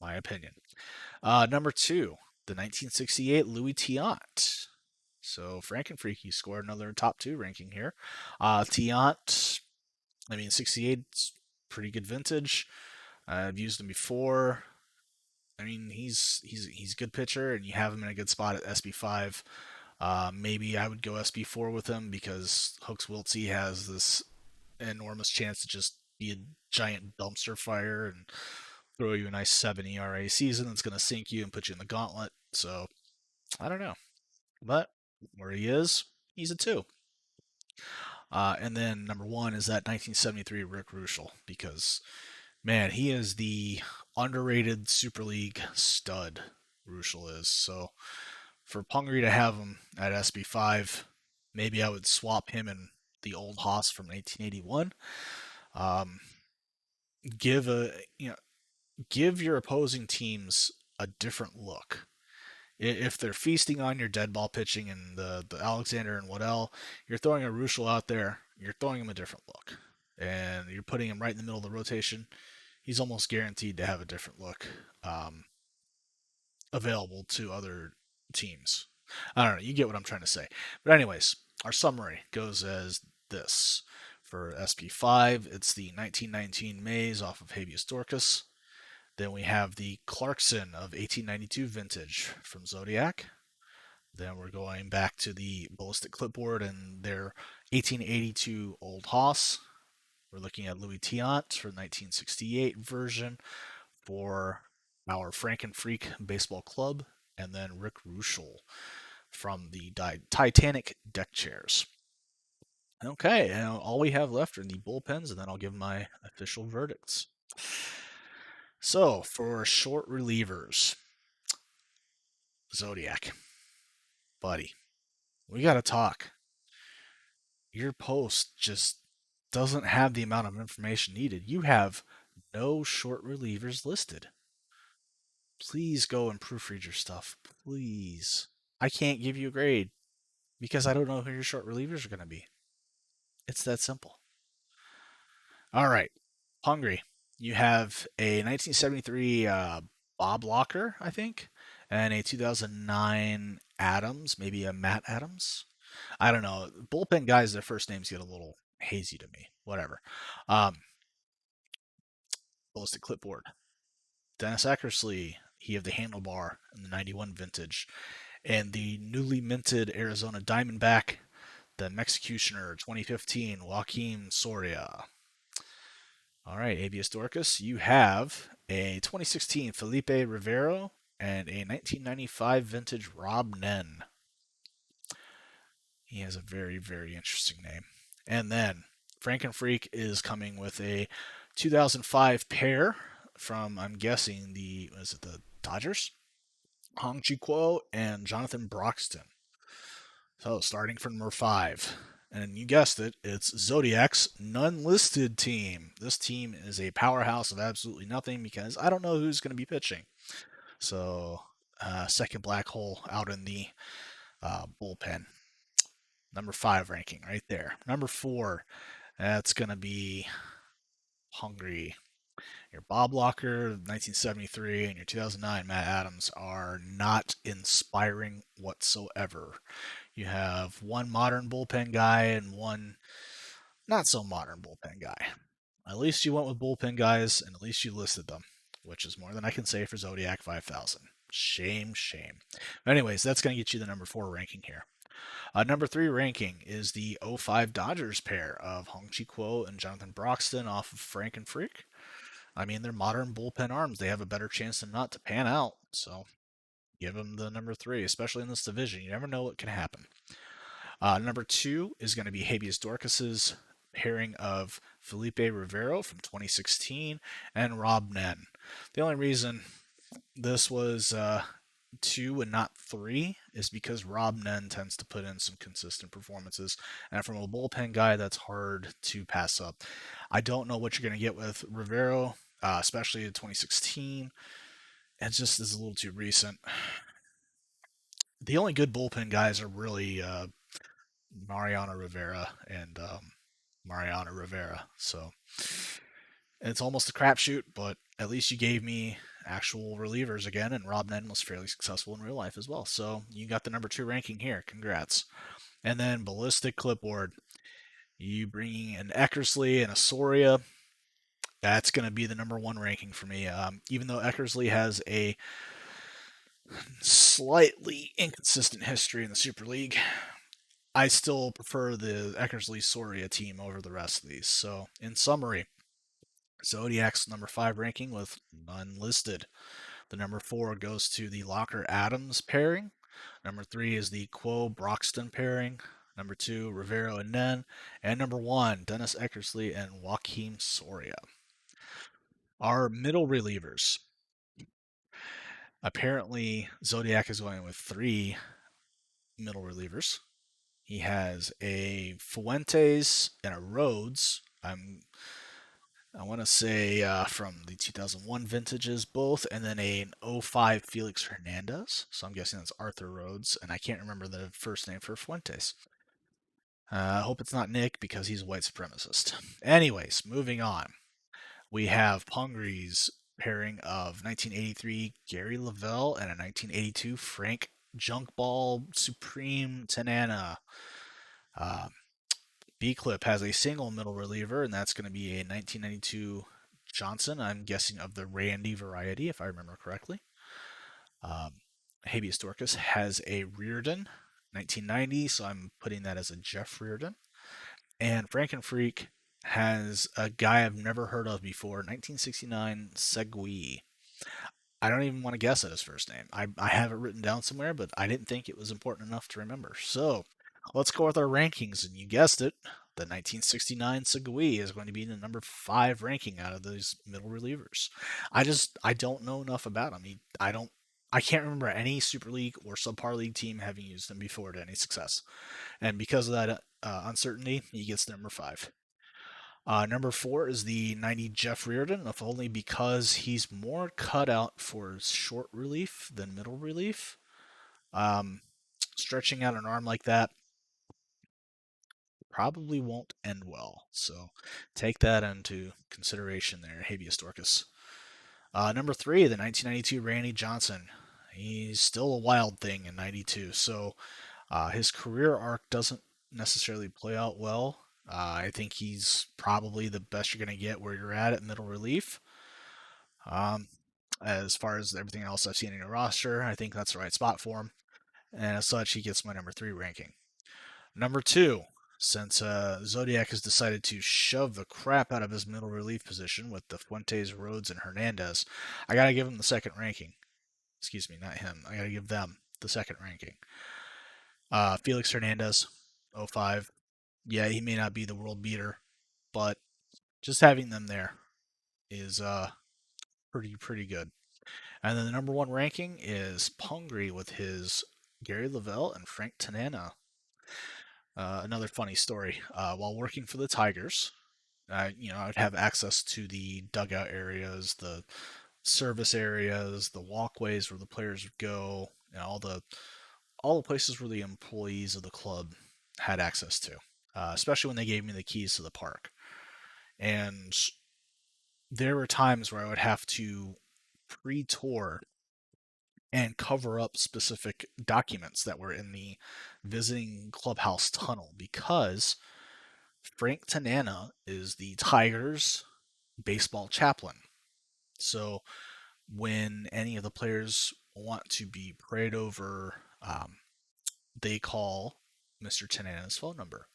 my opinion. Number 2, the 1968 Louis Tiant. So, Frankenfreaky scored another top 2 ranking here. Tiant, I mean, 68's pretty good vintage. I've used him before. I mean, he's a good pitcher, and you have him in a good spot at SB5. Maybe I would go SB4 with him because Hooks Wiltsey has this enormous chance to just be a giant dumpster fire and throw you a nice 7 ERA season that's going to sink you and put you in the gauntlet. So, I don't know. But where he is, he's a 2. And then number 1 is that 1973 Rick Ruschel because, man, he is the underrated Super League stud. Ruschel is. So for Pungry to have him at SB5, maybe I would swap him and the old Haas from 1881. Um, give a give your opposing teams a different look. If they're feasting on your dead ball pitching and the Alexander and Waddell, you're throwing a Ruschel out there. You're throwing him a different look, and you're putting him right in the middle of the rotation. He's almost guaranteed to have a different look available to other teams. I don't know. You get what I'm trying to say. But anyways, our summary goes as this. For SP5, it's the 1919 Mays off of Habeas Dorcas. Then we have the Clarkson of 1892 vintage from Zodiac. Then we're going back to the Ballistic Clipboard and their 1882 Old Hoss. We're looking at Louis Tiant for 1968 version for our Frankenfreak Baseball Club, and then Rick Ruschel from the Titanic deck chairs. Okay, and all we have left are the bullpens, and then I'll give my official verdicts. So, for short relievers, Zodiac, buddy, we got to talk. Your post just doesn't have the amount of information needed. You have no short relievers listed. Please go and proofread your stuff. Please. I can't give you a grade because I don't know who your short relievers are going to be. It's that simple. All right. Hungry. You have a 1973 Bob Locker, I think, and a 2009 Adams, maybe a Matt Adams. I don't know. Bullpen guys, their first names get a little hazy to me. Whatever. Um, Ballistic Clipboard. Dennis Eckersley, he of the handlebar in the 91 vintage. And the newly minted Arizona Diamondback, the Executioner 2015, Joaquin Soria. All right, Abius Dorcas, you have a 2016 Felipe Rivero and a 1995 vintage Rob Nen. He has a very, very interesting name. And then Frankenfreak is coming with a 2005 pair from, I'm guessing, the Dodgers? Hong Chi Kuo and Jonathan Broxton. So starting from number 5. And you guessed it, it's Zodiac's none listed team. This team is a powerhouse of absolutely nothing because I don't know who's going to be pitching. So, second black hole out in the bullpen. Number 5 ranking right there. Number 4, that's going to be Hungry. Your Bob Locker, 1973, and your 2009 Matt Adams are not inspiring whatsoever. You have one modern bullpen guy and one not so modern bullpen guy. At least you went with bullpen guys, and at least you listed them, which is more than I can say for Zodiac 5000. Shame, shame. Anyways, that's going to get you the number 4 ranking here. Number 3 ranking is the '05 Dodgers pair of Hong Chi Kuo and Jonathan Broxton off of Frank and Freak. I mean, they're modern bullpen arms. They have a better chance than not to pan out. So give them the number 3, especially in this division. You never know what can happen. Number 2 is going to be Habeas Dorcas's pairing of Felipe Rivero from 2016 and Rob Nen. The only reason this was 2 and not 3 is because Rob Nen tends to put in some consistent performances, and from a bullpen guy, that's hard to pass up. I don't know what you're going to get with Rivero, especially in 2016. It just is a little too recent. The only good bullpen guys are really Mariano Rivera and Mariano Rivera. So it's almost a crapshoot, but at least you gave me actual relievers again, and Rob Nen was fairly successful in real life as well. So you got the number 2 ranking here. Congrats. And then Ballistic Clipboard. You bringing an Eckersley and a Soria. That's going to be the number 1 ranking for me. Even though Eckersley has a slightly inconsistent history in the Super League, I still prefer the Eckersley Soria team over the rest of these. So, in summary, Zodiac's number 5 ranking with none listed. The number 4 goes to the Locker Adams pairing. Number 3 is the Quo Broxton pairing. Number 2, Rivero and Nen. And number 1, Dennis Eckersley and Joaquin Soria. Our middle relievers. Apparently, Zodiac is going with 3 middle relievers. He has a Fuentes and a Rhodes. I want to say from the 2001 vintages both, and then an '05 Felix Hernandez. So I'm guessing that's Arthur Rhodes, and I can't remember the first name for Fuentes. I hope it's not Nick because he's a white supremacist. Anyways, moving on. We have Pungry's pairing of 1983 Gary Lavelle and a 1982 Frank Junkball Supreme Tanana. B-Clip has a single middle reliever, and that's going to be a 1992 Johnson, I'm guessing of the Randy variety, if I remember correctly. Habeas Dorcas has a Reardon, 1990, so I'm putting that as a Jeff Reardon. And Frankenfreak has a guy I've never heard of before, 1969 Segui. I don't even want to guess at his first name. I have it written down somewhere, but I didn't think it was important enough to remember. So let's go with our rankings, and you guessed it. The 1969 Segui is going to be the number 5 ranking out of those middle relievers. I don't know enough about him. I can't remember any Super League or Subpar League team having used him before to any success. And because of that uncertainty, he gets number 5. Number 4 is the 90 Jeff Reardon, if only because he's more cut out for short relief than middle relief. Um, Stretching out an arm like that probably won't end well. So take that into consideration there, habeas Dorcas. Number 3, the 1992 Randy Johnson. He's still a wild thing in 92, so his career arc doesn't necessarily play out well. I think he's probably the best you're going to get where you're at middle relief. Um, as far as everything else I've seen in your roster, I think that's the right spot for him. And as such, he gets my number 3 ranking. Number 2, since Zodiac has decided to shove the crap out of his middle relief position with the Fuentes, Rhodes, and Hernandez, I got to give him the second ranking. Excuse me, not him. I got to give them the second ranking. Felix Hernandez, 05. Yeah, he may not be the world beater, but just having them there is pretty good. And then the number 1 ranking is Pungri with his Gary Lavelle and Frank Tanana. Another funny story. While working for the Tigers, I would have access to the dugout areas, the service areas, the walkways where the players would go, all the places where the employees of the club had access to, especially when they gave me the keys to the park. And there were times where I would have to pre-tour and cover up specific documents that were in the visiting clubhouse tunnel because Frank Tanana is the Tigers baseball chaplain. So when any of the players want to be prayed over, they call Mr. Tanana's phone number,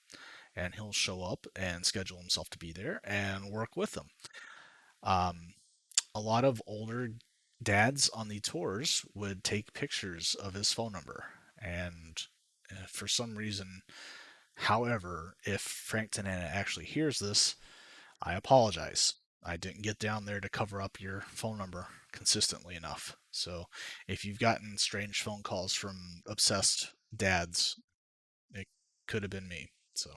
and he'll show up and schedule himself to be there and work with them. A lot of older dads on the tours would take pictures of his phone number, and for some reason, however, if Frank Tanana actually hears this, I apologize. I didn't get down there to cover up your phone number consistently enough. So if you've gotten strange phone calls from obsessed dads, it could have been me. So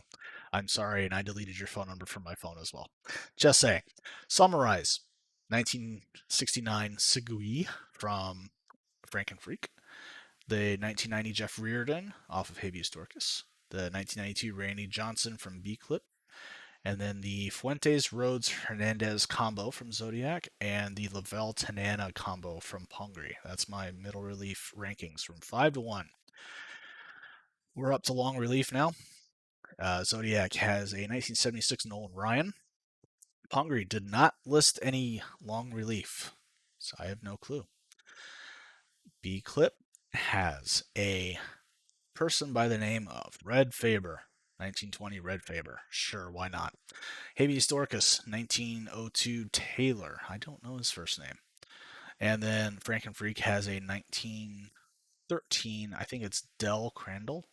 I'm sorry, and I deleted your phone number from my phone as well. Just saying. Summarize 1969 Segui from Frankenfreak, the 1990 Jeff Reardon off of Habeas Dorcas, the 1992 Randy Johnson from B Clip, and then the Fuentes Rhodes Hernandez combo from Zodiac, and the Lavelle Tanana combo from Pungri. That's my middle relief rankings from 5 to 1. We're up to long relief now. Zodiac has a 1976 Nolan Ryan. Pungri did not list any long relief, so I have no clue. B Clip has a person by the name of Red Faber, 1920 Red Faber. Sure, why not? Habeas Dorcas, 1902 Taylor. I don't know his first name. And then Frankenfreak has a 1913, I think it's Del Crandall.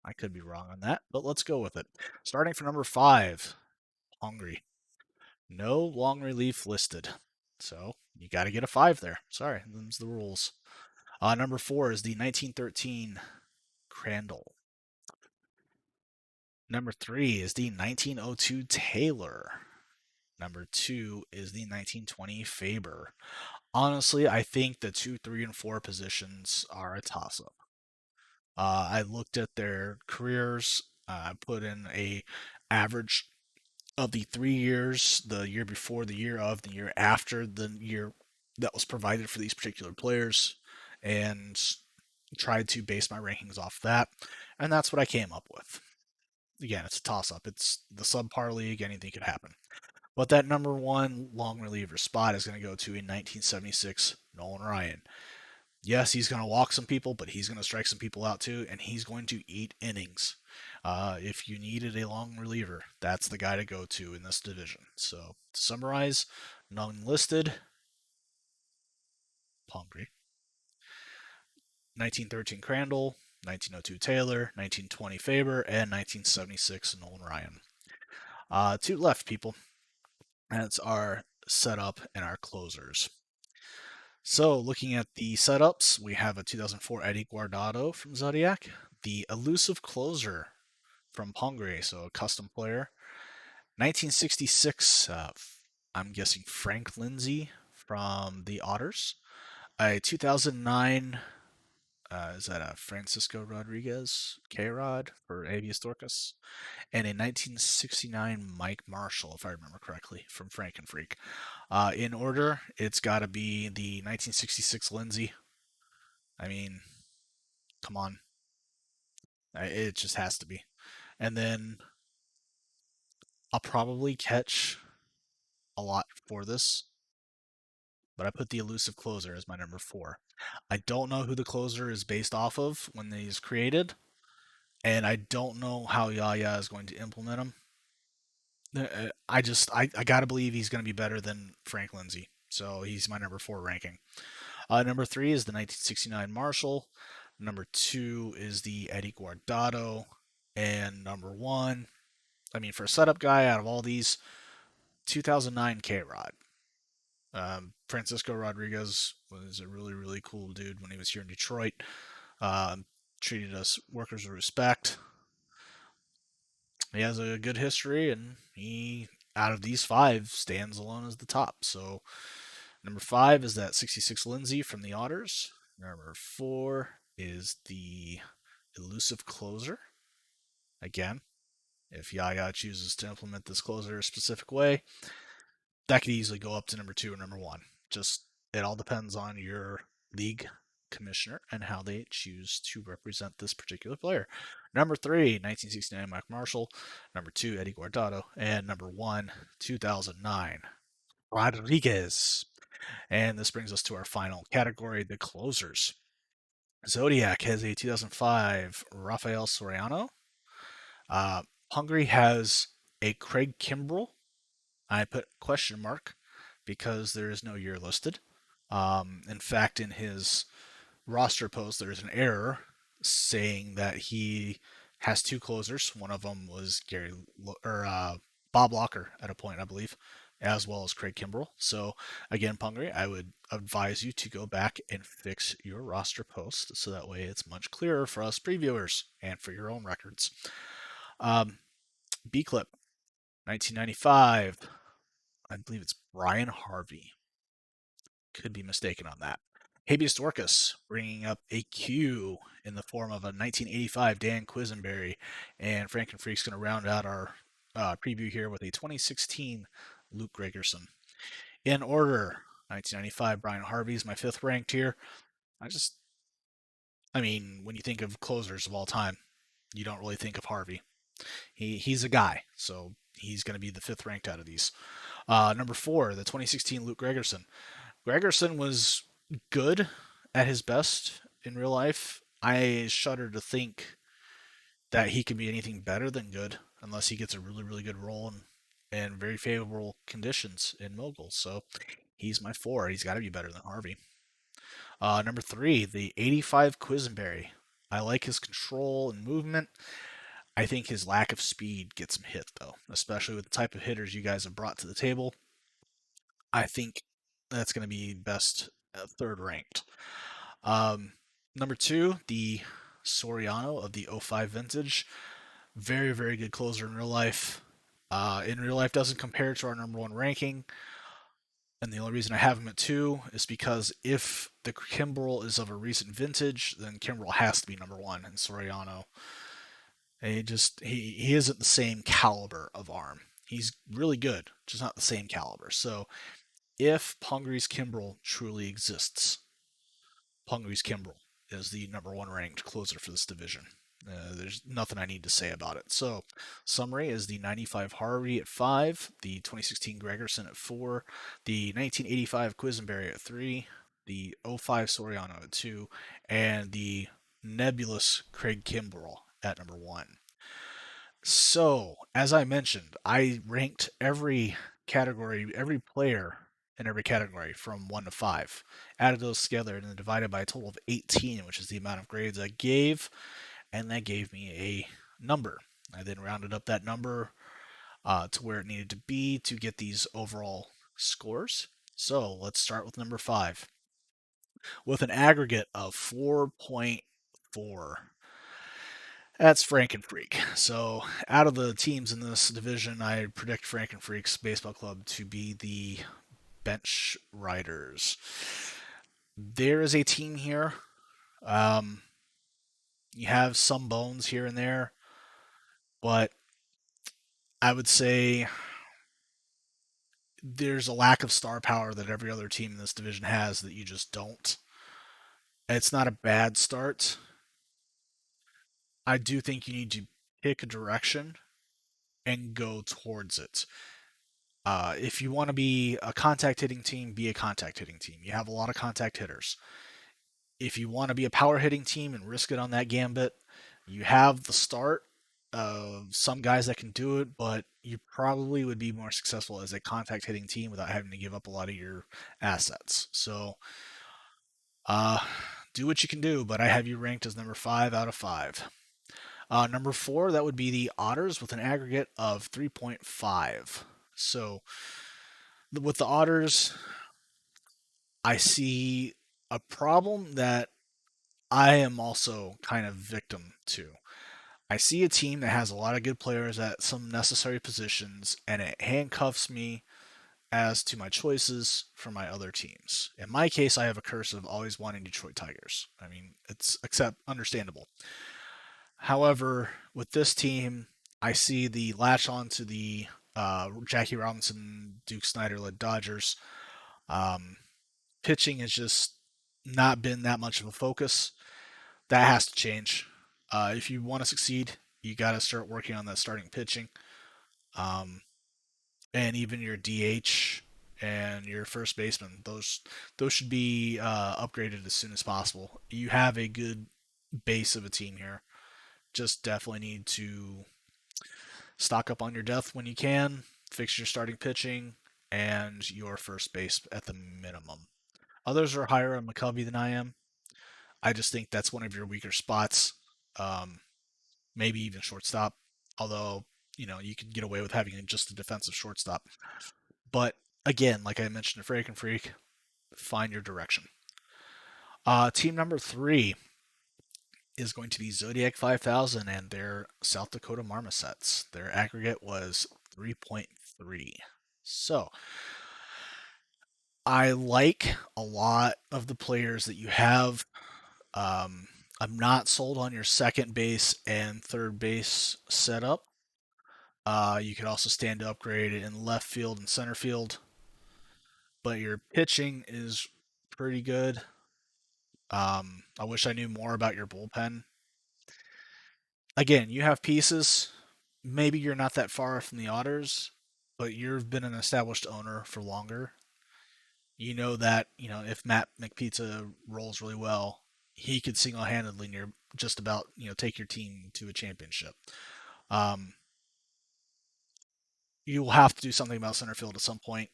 I could be wrong on that, but let's go with it. Starting for number 5, Hungry. No long relief listed. So you got to get a 5 there. Sorry, them's the rules. Number 4 is the 1913 Crandall. Number 3 is the 1902 Taylor. Number 2 is the 1920 Faber. Honestly, I think the 2, 3, and 4 positions are a toss-up. I looked at their careers. I put in a average of the 3 years, the year before, the year of, the year after, the year that was provided for these particular players, and tried to base my rankings off that, and that's what I came up with. Again, it's a toss-up. It's the subpar league. Anything could happen. But that number 1 long reliever spot is going to go to a 1976 Nolan Ryan. Yes, he's going to walk some people, but he's going to strike some people out too, and he's going to eat innings. If you needed a long reliever, that's the guy to go to in this division. So, to summarize, none listed. Pongri. 1913 Crandall, 1902 Taylor, 1920 Faber, and 1976 Nolan Ryan. 2 left, people. That's our setup and our closers. So, looking at the setups, we have a 2004 Eddie Guardado from Zodiac, the elusive closer from Pongre, so a custom player, 1966, I'm guessing Frank Lindsay from the Otters. A 2009, is that a Francisco Rodriguez, K-Rod for Avius Dorcas? And a 1969 Mike Marshall, if I remember correctly, from Frank and Freak. In order, it's got to be the 1966 Lindsay. I mean, come on. It just has to be. And then I'll probably catch a lot for this, but I put the elusive closer as my number 4. I don't know who the closer is based off of when he's created, and I don't know how Yaya is going to implement him. I gotta believe he's going to be better than Frank Lindsay, so he's my number 4 ranking. Number 3 is the 1969 Marshall. Number 2 is the Eddie Guardado, and number 1, I mean, for a setup guy, out of all these, 2009 K Rod. Francisco Rodriguez was a really, really cool dude when he was here in Detroit. Um, Treated us workers with respect. He has a good history, and he, out of these 5, stands alone as the top. So, number 5 is that 66 Lindsay from the Otters. Number 4 is the elusive closer. Again, if Yaya chooses to implement this closer a specific way, that could easily go up to number 2 or number 1. Just, it all depends on your league commissioner and how they choose to represent this particular player. Number 3, 1969 Mike Marshall. Number 2, Eddie Guardado. And number 1, 2009 Rodriguez. And this brings us to our final category, the closers. Zodiac has a 2005 Rafael Soriano. Hungary has a Craig Kimbrell. I put question mark because there is no year listed. In fact, in his roster post, there's an error saying that he has 2 closers. One of them was Bob Locker at a point, I believe, as well as Craig Kimbrell. So again, Pungry, I would advise you to go back and fix your roster post so that way it's much clearer for us previewers and for your own records. B Clip, 1995. I believe it's Brian Harvey. Could be mistaken on that. Habeas Dorcas bringing up a Q in the form of a 1985 Dan Quisenberry, and Frank and Freak's going to round out our preview here with a 2016 Luke Gregerson. In order, 1995 Brian Harvey's my 5th ranked here. I mean, when you think of closers of all time, you don't really think of Harvey. He's a guy, so he's going to be the 5th ranked out of these. Number 4, the 2016 Luke Gregerson. Gregerson was good at his best in real life. I shudder to think that he can be anything better than good unless he gets a really, really good role and very favorable conditions in moguls. So he's my 4. He's got to be better than Harvey. Number 3, the 85 Quisenberry. I like his control and movement. I think his lack of speed gets him hit, though, especially with the type of hitters you guys have brought to the table. I think that's going to be best 3rd ranked. Number 2, the Soriano of the 05 vintage. Very, very good closer in real life. In real life, doesn't compare to our number 1 ranking. And the only reason I have him at 2 is because if the Kimbrell is of a recent vintage, then Kimbrell has to be number 1, and Soriano, he isn't the same caliber of arm. He's really good, just not the same caliber. So if Pungry's Kimbrell truly exists, Pungry's Kimbrell is the number 1 ranked closer for this division. There's nothing I need to say about it. So, summary is the 95 Harvey at 5, the 2016 Gregerson at 4, the 1985 Quisenberry at 3, the 05 Soriano at 2, and the nebulous Craig Kimbrell at number 1. So, as I mentioned, I ranked every category, every player in every category from 1 to 5. Added those together and then divided by a total of 18, which is the amount of grades I gave, and that gave me a number. I then rounded up that number to where it needed to be to get these overall scores. So let's start with number 5. With an aggregate of 4.4. That's Frank and Freak. So, out of the teams in this division, I predict Frank and Freak's baseball club to be the bench riders. There is a team here. Um, you have some bones here and there, but I would say there's a lack of star power that every other team in this division has that you just don't. It's not a bad start. I do think you need to pick a direction and go towards it. If you want to be a contact hitting team, be a contact hitting team. You have a lot of contact hitters. If you want to be a power hitting team and risk it on that gambit, you have the start of some guys that can do it, but you probably would be more successful as a contact hitting team without having to give up a lot of your assets. So, uh, do what you can do, but I have you ranked as number 5 out of 5. Number 4, that would be the Otters with an aggregate of 3.5. So, with the Otters, I see a problem that I am also kind of victim to. I see a team that has a lot of good players at some necessary positions, and it handcuffs me as to my choices for my other teams. In my case, I have a curse of always wanting Detroit Tigers. I mean, it's accept understandable. However, with this team, I see the latch on to the Jackie Robinson, Duke Snyder led Dodgers. Um, Pitching has just not been that much of a focus. That has to change. If you want to succeed, you got to start working on that starting pitching, um, and even your DH and your first baseman. Those should be upgraded as soon as possible. You have a good base of a team here. Just definitely need to stock up on your depth when you can, fix your starting pitching, and your first base at the minimum. Others are higher on McCovey than I am. I just think that's one of your weaker spots. Um, Maybe even shortstop. Although, you could get away with having just a defensive shortstop. But again, like I mentioned to Freak and Freak, find your direction. Team number 3 is going to be Zodiac 5000 and their South Dakota Marmosets. Their aggregate was 3.3. So, I like a lot of the players that you have. Um, I'm not sold on your second base and third base setup. You could also stand to upgrade it in left field and center field, but your pitching is pretty good. I wish I knew more about your bullpen. Again, you have pieces. Maybe you're not that far from the Otters, but you've been an established owner for longer. You know that if Matt McPizza rolls really well, he could single-handedly near just about take your team to a championship. Um, you will have to do something about center field at some point.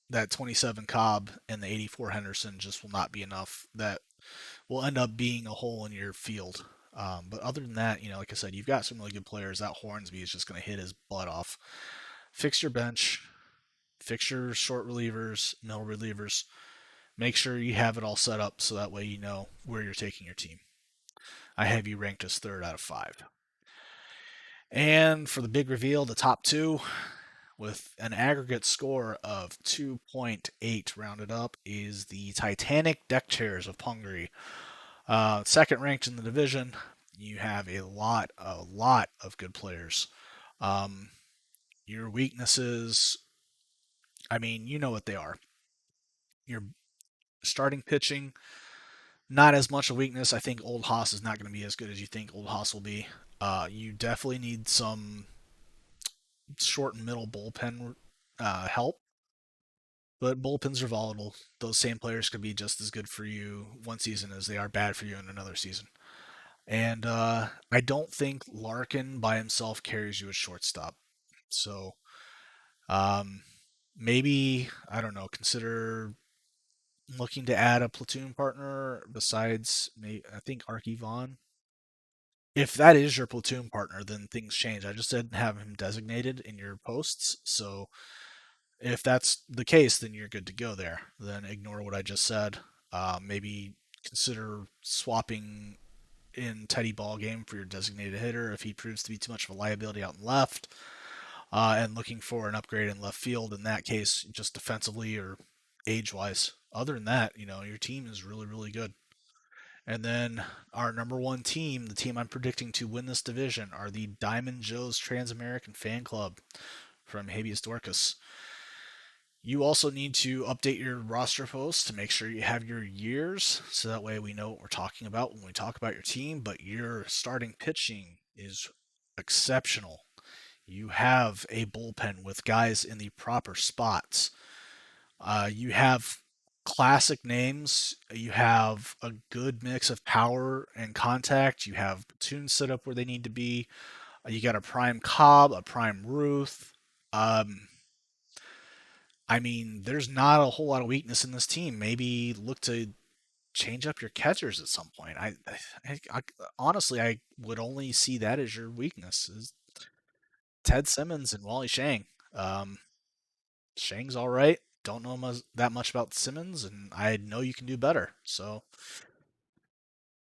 That 27 Cobb and the 84 Henderson just will not be enough. That will end up being a hole in your field. But other than that, like I said, you've got some really good players. That Hornsby is just going to hit his butt off. Fix your bench, fix your short relievers, middle relievers. Make sure you have it all set up so that way you know where you're taking your team. I have you ranked as 3rd out of 5. And for the big reveal, the top 2, with an aggregate score of 2.8 rounded up, is the Titanic Deck Chairs of Hungary. Second ranked in the division. You have a lot of good players. Um, your weaknesses, I mean, you know what they are. Your starting pitching, not as much a weakness. I think Old Haas is not going to be as good as you think Old Haas will be. You definitely need some short and middle bullpen help. But bullpens are volatile. Those same players could be just as good for you one season as they are bad for you in another season. And I don't think Larkin by himself carries you at shortstop. So um, maybe, I don't know, consider looking to add a platoon partner besides, I think, Arky Vaughn. If that is your platoon partner, then things change. I just didn't have him designated in your posts. So if that's the case, then you're good to go there. Then ignore what I just said. Maybe consider swapping in Teddy ball game for your designated hitter if he proves to be too much of a liability out in left, and looking for an upgrade in left field in that case, just defensively or age-wise. Other than that, your team is really, really good. And then our number one team, the team I'm predicting to win this division, are the Diamond Joe's Trans-American Fan Club from Habeas Dorcas. You also need to update your roster posts to make sure you have your years, so that way we know what we're talking about when we talk about your team. But your starting pitching is exceptional. You have a bullpen with guys in the proper spots. You have classic names. You have a good mix of power and contact. You have platoons set up where they need to be. You got a prime Cobb, a prime Ruth. Um, there's not a whole lot of weakness in this team. Maybe look to change up your catchers at some point. I honestly, I would only see that as your weakness. Is Ted Simmons and Wally Shang. Um, Shang's all right. Don't know that much about Simmons, and I know you can do better. So,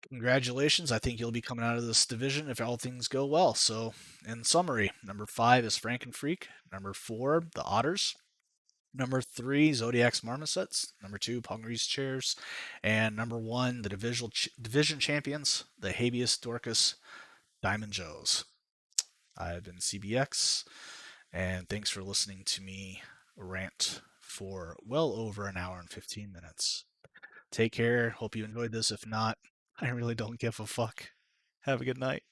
congratulations. I think you'll be coming out of this division if all things go well. So, in summary, number 5 is Frank and Freak. Number 4, the Otters. Number 3, Zodiac's Marmosets. Number 2, Pongree's Chairs. And number 1, the division champions, the Habeas Dorcas Diamond Joes. I've been CBX, and thanks for listening to me rant for well over an hour and 15 minutes. Take care. Hope you enjoyed this. If not, I really don't give a fuck. Have a good night.